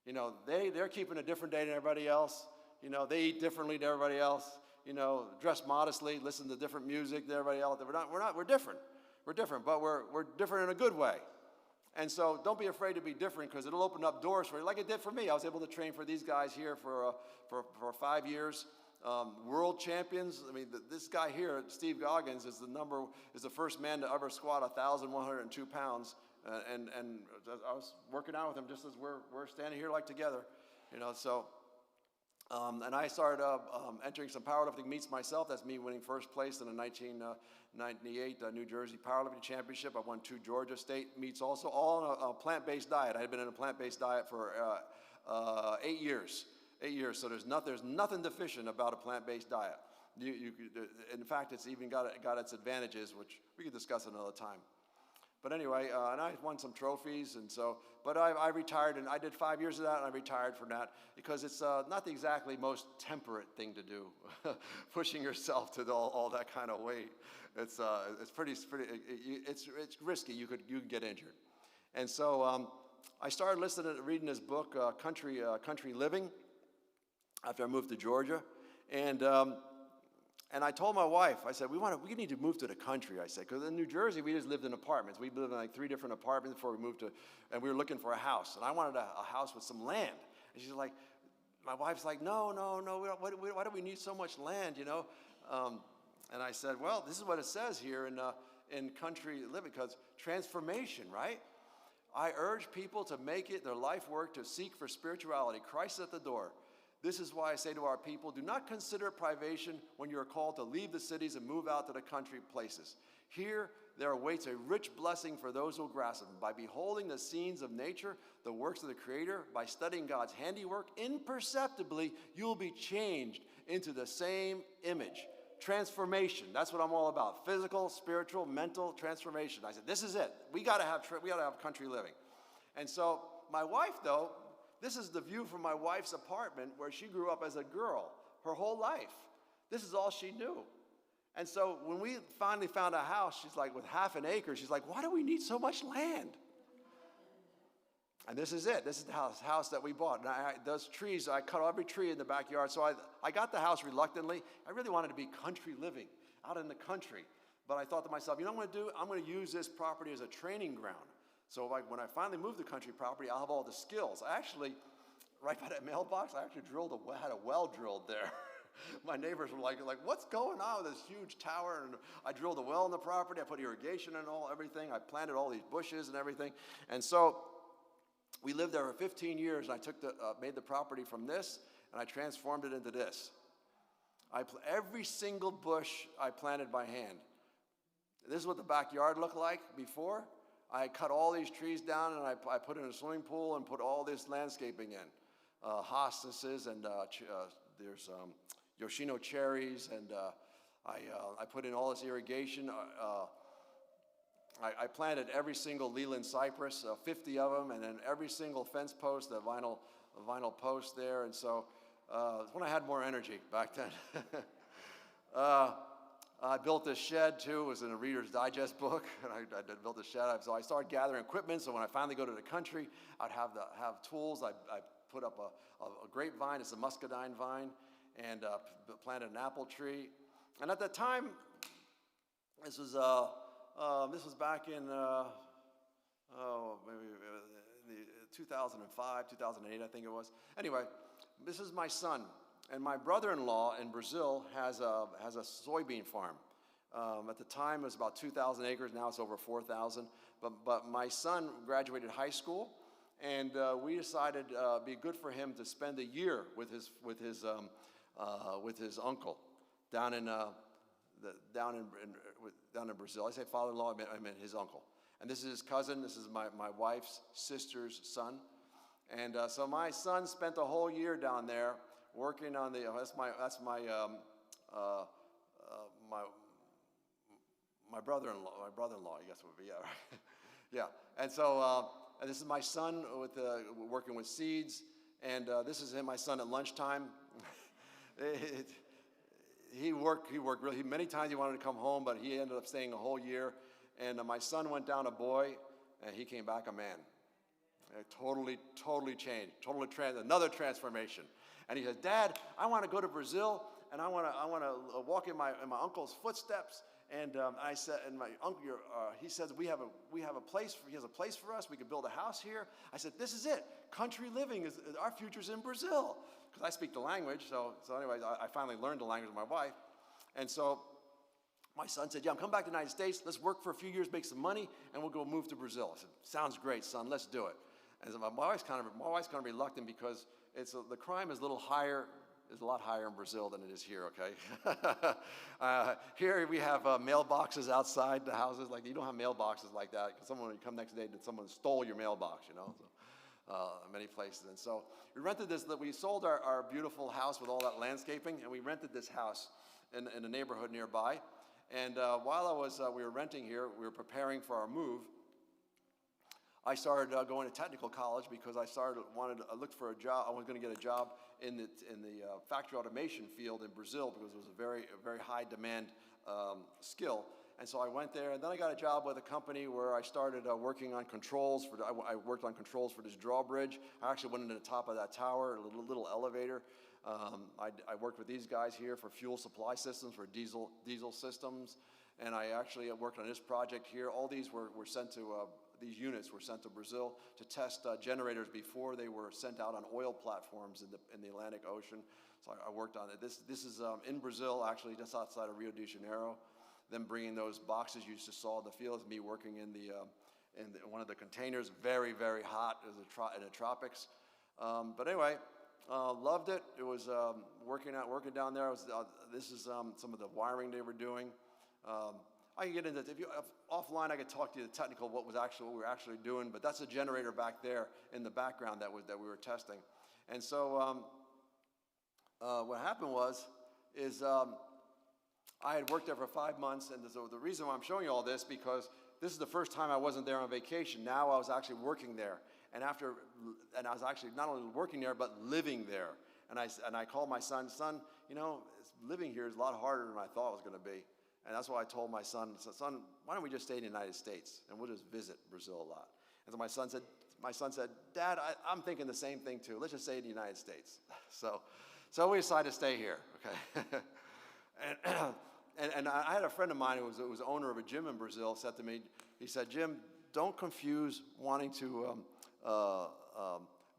You know, they're keeping a different day than everybody else. You know, they eat differently than everybody else. You know, dress modestly, listen to different music than everybody else. We're different. We're different, but we're different in a good way. And so don't be afraid to be different, because it'll open up doors for you, like it did for me. I was able to train for these guys here for 5 years. World champions. I mean, this guy here, Steve Goggins, is the first man to ever squat 1,102 pounds. And I was working out with him just as we're standing here like together, you know. So, and I started entering some powerlifting meets myself. That's me winning first place in the 1998 New Jersey Powerlifting Championship. I won 2 Georgia State meets also, all on a plant-based diet. I had been in a plant-based diet for 8 years. 8 years, so there's nothing deficient about a plant-based diet. In fact, it's even got its advantages, which we could discuss another time. But anyway, and I won some trophies, and so. But I retired, and I did 5 years of that, and I retired from that because it's not the exactly most temperate thing to do, pushing yourself to all that kind of weight. It's risky. You could get injured, and so I started reading this book, Country Living, after I moved to Georgia, and I told my wife, I said, we need to move to the country, I said, because in New Jersey, we just lived in apartments. We lived in like 3 different apartments before we moved and we were looking for a house, and I wanted a house with some land. And she's like, my wife's like, no, why do we need so much land, you know? And I said, well, this is what it says here in Country Living, because transformation, right? I urge people to make it their life work to seek for spirituality. Christ at the door. This is why I say to our people, do not consider it privation when you are called to leave the cities and move out to the country places. Here, there awaits a rich blessing for those who grasp them. By beholding the scenes of nature, the works of the Creator, by studying God's handiwork, imperceptibly, you'll be changed into the same image. Transformation, that's what I'm all about. Physical, spiritual, mental transformation. I said, this is it. We gotta have country living. And so, my wife, though, this is the view from my wife's apartment where she grew up as a girl her whole life. This is all she knew. And so when we finally found a house, she's like, with half an acre, she's like, why do we need so much land? And this is it. This is the house that we bought. And those trees, I cut every tree in the backyard. So I got the house reluctantly. I really wanted to be country living, out in the country. But I thought to myself, you know what I'm going to do? I'm going to use this property as a training ground. So when I finally moved to country property, I'll have all the skills. I actually, right by that mailbox, I actually had a well drilled there. My neighbors were like, what's going on with this huge tower? And I drilled a well in the property. I put irrigation and everything. I planted all these bushes and everything. And so we lived there for 15 years. And I made the property from this, and I transformed it into this. Every single bush I planted by hand. This is what the backyard looked like before. I cut all these trees down, and I put in a swimming pool and put all this landscaping in. Hostas, and there's Yoshino cherries, and I put in all this irrigation. I planted every single Leland cypress, 50 of them, and then every single fence post, the vinyl post there. And so when I had more energy back then. I built this shed too. It was in a Reader's Digest book, and I built a shed. So I started gathering equipment. So when I finally go to the country, I'd have tools. I put up a grapevine. It's a muscadine vine, and planted an apple tree. And at that time, this was back in maybe 2005, 2008, I think it was. Anyway, this is my son. And my brother-in-law in Brazil has a soybean farm. At the time, it was about 2,000 acres. Now it's over 4,000. But my son graduated high school, and we decided it'd be good for him to spend a year with his uncle down in Brazil. I say father-in-law, I meant his uncle. And this is his cousin. This is my wife's sister's son. And so my son spent the whole year down there working on my brother-in-law, I guess it would be, yeah, right? Yeah, and so, and this is my son working with seeds, and this is him, my son at lunchtime. He worked really, many times he wanted to come home, but he ended up staying a whole year, and my son went down a boy, and he came back a man. Totally changed, another transformation. And he says, Dad, I want to go to Brazil, and I want to walk in my uncle's footsteps. And I said, and my uncle, he says, he has a place for us. We could build a house here. I said, this is it. Country living our future's in Brazil, because I speak the language. So anyway, I finally learned the language with my wife, and so my son said, yeah, I'm coming back to the United States. Let's work for a few years, make some money, and we'll go move to Brazil. I said, sounds great, son. Let's do it. And so my wife's kind of reluctant because the crime is a lot higher in Brazil than it is here, okay? Here we have mailboxes outside the houses. Like, you don't have mailboxes like that, because when you come next day, someone stole your mailbox, you know? So, many places. And so we rented this, we sold our beautiful house with all that landscaping, and we rented this house in a neighborhood nearby. And while we were renting here, we were preparing for our move. I started going to technical college because I looked for a job. I was going to get a job in the factory automation field in Brazil, because it was a very high demand skill. And so I went there, and then I got a job with a company where I started working on controls. I worked on controls for this drawbridge. I actually went into the top of that tower, a little elevator. I worked with these guys here for fuel supply systems, for diesel systems, and I actually worked on this project here. All these were sent to these units were sent to Brazil to test generators before they were sent out on oil platforms in the Atlantic Ocean. So I worked on it. This is in Brazil, actually, just outside of Rio de Janeiro. Them bringing those boxes you just saw in the field, me working in one of the containers, very hot. It was in the tropics. But anyway. Loved it. It was working down there. This is some of the wiring they were doing. I can get into offline. I could talk to you the technical what we were actually doing. But that's a generator back there in the background that we were testing. And so what happened is I had worked there for 5 months, and so the reason why I'm showing you all this, because this is the first time I wasn't there on vacation. Now I was actually working there. And I was actually not only working there, but living there. And I called my son, you know, living here is a lot harder than I thought it was going to be. And that's why I told my son, why don't we just stay in the United States, and we'll just visit Brazil a lot. And so my son said, Dad, I'm thinking the same thing too. Let's just stay in the United States. So we decided to stay here, okay? And I had a friend of mine who was the owner of a gym in Brazil, said to me, he said, Jim, don't confuse wanting to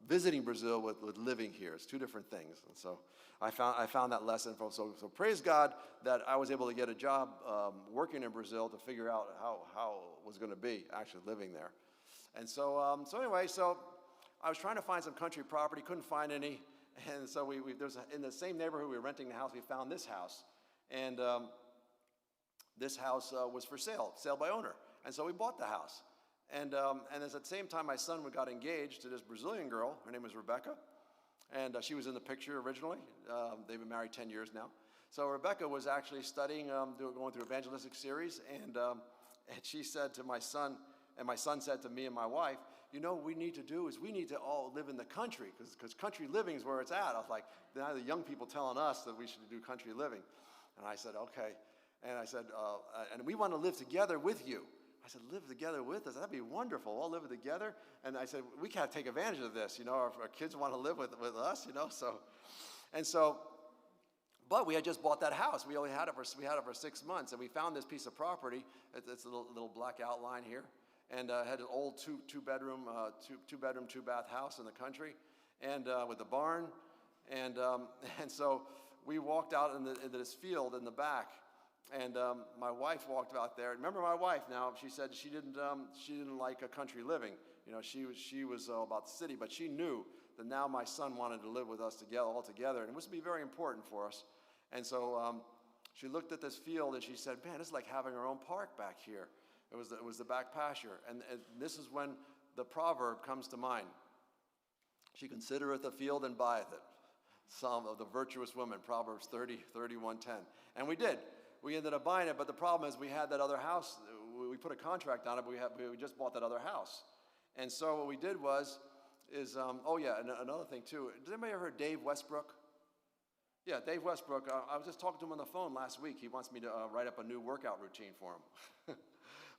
visiting Brazil with living here. It's two different things. And so I found that lesson from. So praise God that I was able to get a job working in Brazil to figure out how it was going to be actually living there. And so anyway, so I was trying to find some country property, couldn't find any, and so in the same neighborhood we were renting the house, we found this house, and this house was for sale by owner, and so we bought the house. And at the same time, my son got engaged to this Brazilian girl. Her name was Rebecca, and she was in the picture originally. They've been married 10 years now. So Rebecca was actually studying, going through evangelistic series, and she said to my son, and my son said to me and my wife, you know what we need to do is we need to all live in the country, because country living is where it's at. I was like, now the young people telling us that we should do country living. And I said, okay. And I said, and we want to live together with you. I said, live together with us? That'd be wonderful. All live together. And I said, we can't take advantage of this. You know, our kids want to live with us, you know. But we had just bought that house. We only had it for 6 months. And we found this piece of property. It's a little black outline here. And had an old two bedroom, 2-bath house in the country, and with a barn. And so we walked out into this field in the back. And my wife walked out there. Remember my wife now, she said she didn't like a country living. You know, she was about the city, but she knew that now my son wanted to live with us all together, and it was to be very important for us. And so she looked at this field and she said, man, this is like having our own park back here. It was the back pasture. And this is when the proverb comes to mind. She considereth a field and buyeth it. Psalm of the virtuous woman, Proverbs 31:10. And we did. We ended up buying it, but the problem is we had that other house. We put a contract on it, but we just bought that other house. And so what we did oh yeah, and another thing too. Does anybody ever heard Dave Westbrook? Yeah, Dave Westbrook. I was just talking to him on the phone last week. He wants me to write up a new workout routine for him.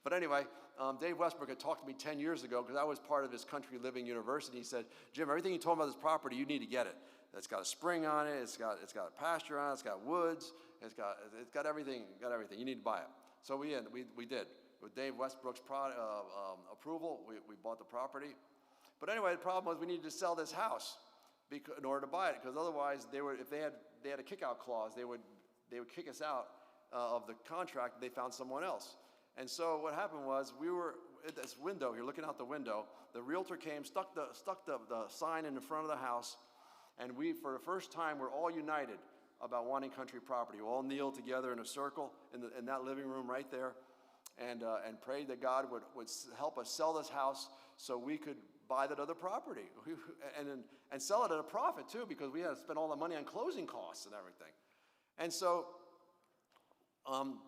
But anyway, Dave Westbrook had talked to me 10 years ago because I was part of his country living university. He said, Jim, everything you told me about this property, you need to get it. It's got a spring on it. It's got a pasture on it. It's got woods. It's got everything. You need to buy it. So we did. With Dave Westbrook's approval, we bought the property. But anyway, the problem was we needed to sell this house in order to buy it, because otherwise if they had a kick-out clause, they would kick us out of the contract. They found someone else. And so what happened was we were at this window here, looking out the window. The realtor came, stuck the sign in the front of the house, and we, for the first time, were all united about wanting country property. We all kneeled together in a circle in that living room right there, and prayed that God would help us sell this house so we could buy that other property and sell it at a profit too, because we had to spend all the money on closing costs and everything. And so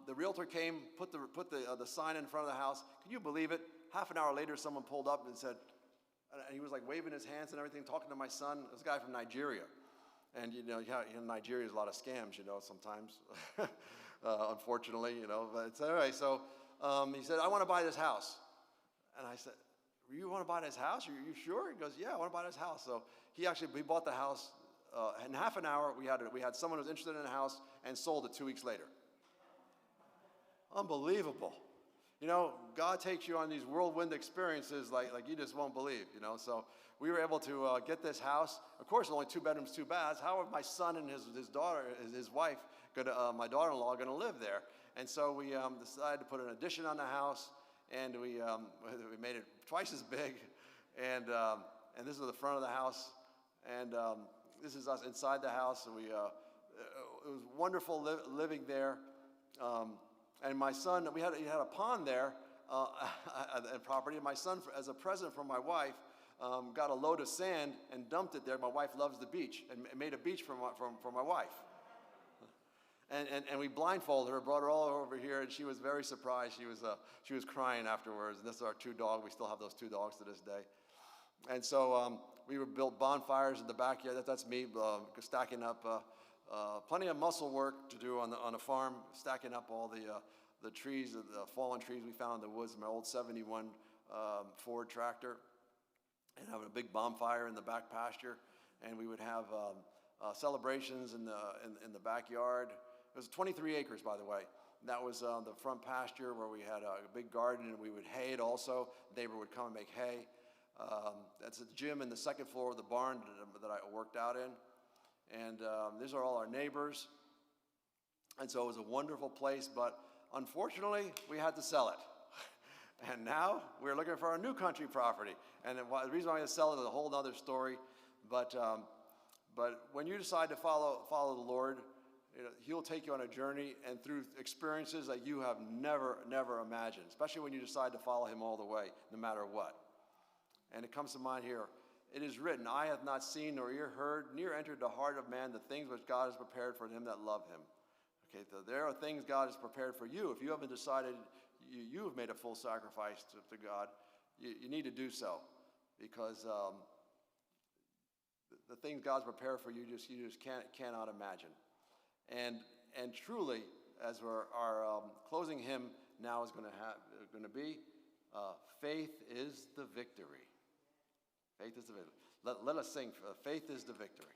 the realtor came, put the sign in front of the house. Can you believe it? Half an hour later, someone pulled up and said, and he was like waving his hands and everything, talking to my son. This guy from Nigeria. And in Nigeria, there's a lot of scams, sometimes, unfortunately, But it's all right. So he said, I want to buy this house. And I said, you want to buy this house? You sure? He goes, yeah, I want to buy this house. So we bought the house. In half an hour, we had someone who was interested in the house and sold it 2 weeks later. Unbelievable. God takes you on these whirlwind experiences like you just won't believe, So we were able to get this house. Of course, only 2 bedrooms, 2 baths. How are my son and his daughter, his wife, my daughter-in-law, going to live there? And so we decided to put an addition on the house, and we made it twice as big. And this is the front of the house, and this is us inside the house. And it was wonderful living there. And my son, he had a pond there at property. And my son, as a present from my wife, got a load of sand and dumped it there. My wife loves the beach, and made a beach for my wife. And we blindfolded her, brought her all over here, and she was very surprised. She was crying afterwards. And this is our 2 dogs. We still have those 2 dogs to this day. And so we built bonfires in the backyard. That's me stacking up. Plenty of muscle work to do on a farm, stacking up all the trees, the fallen trees we found in the woods. My old '71 Ford tractor, and having a big bonfire in the back pasture, and we would have celebrations in the backyard. It was 23 acres, by the way. That was the front pasture where we had a big garden, and we would hay it also. The neighbor would come and make hay. That's a gym in the second floor of the barn that I worked out in. And these are all our neighbors. And so it was a wonderful place, but unfortunately, we had to sell it. And now we're looking for a new country property. And the reason why I sell it is a whole other story. But when you decide to follow the Lord, He'll take you on a journey and through experiences that you have never imagined, especially when you decide to follow Him all the way, no matter what. And it comes to mind here. It is written, eye hath not seen nor ear heard, near entered the heart of man the things which God has prepared for them that love Him. Okay, so there are things God has prepared for you. If you haven't decided you have made a full sacrifice to God, you need to do so, because the things God's prepared for you, you just cannot imagine. And truly, as our closing hymn now is going to be, Faith is the Victory. Faith is the victory. Let us sing, Faith is the Victory.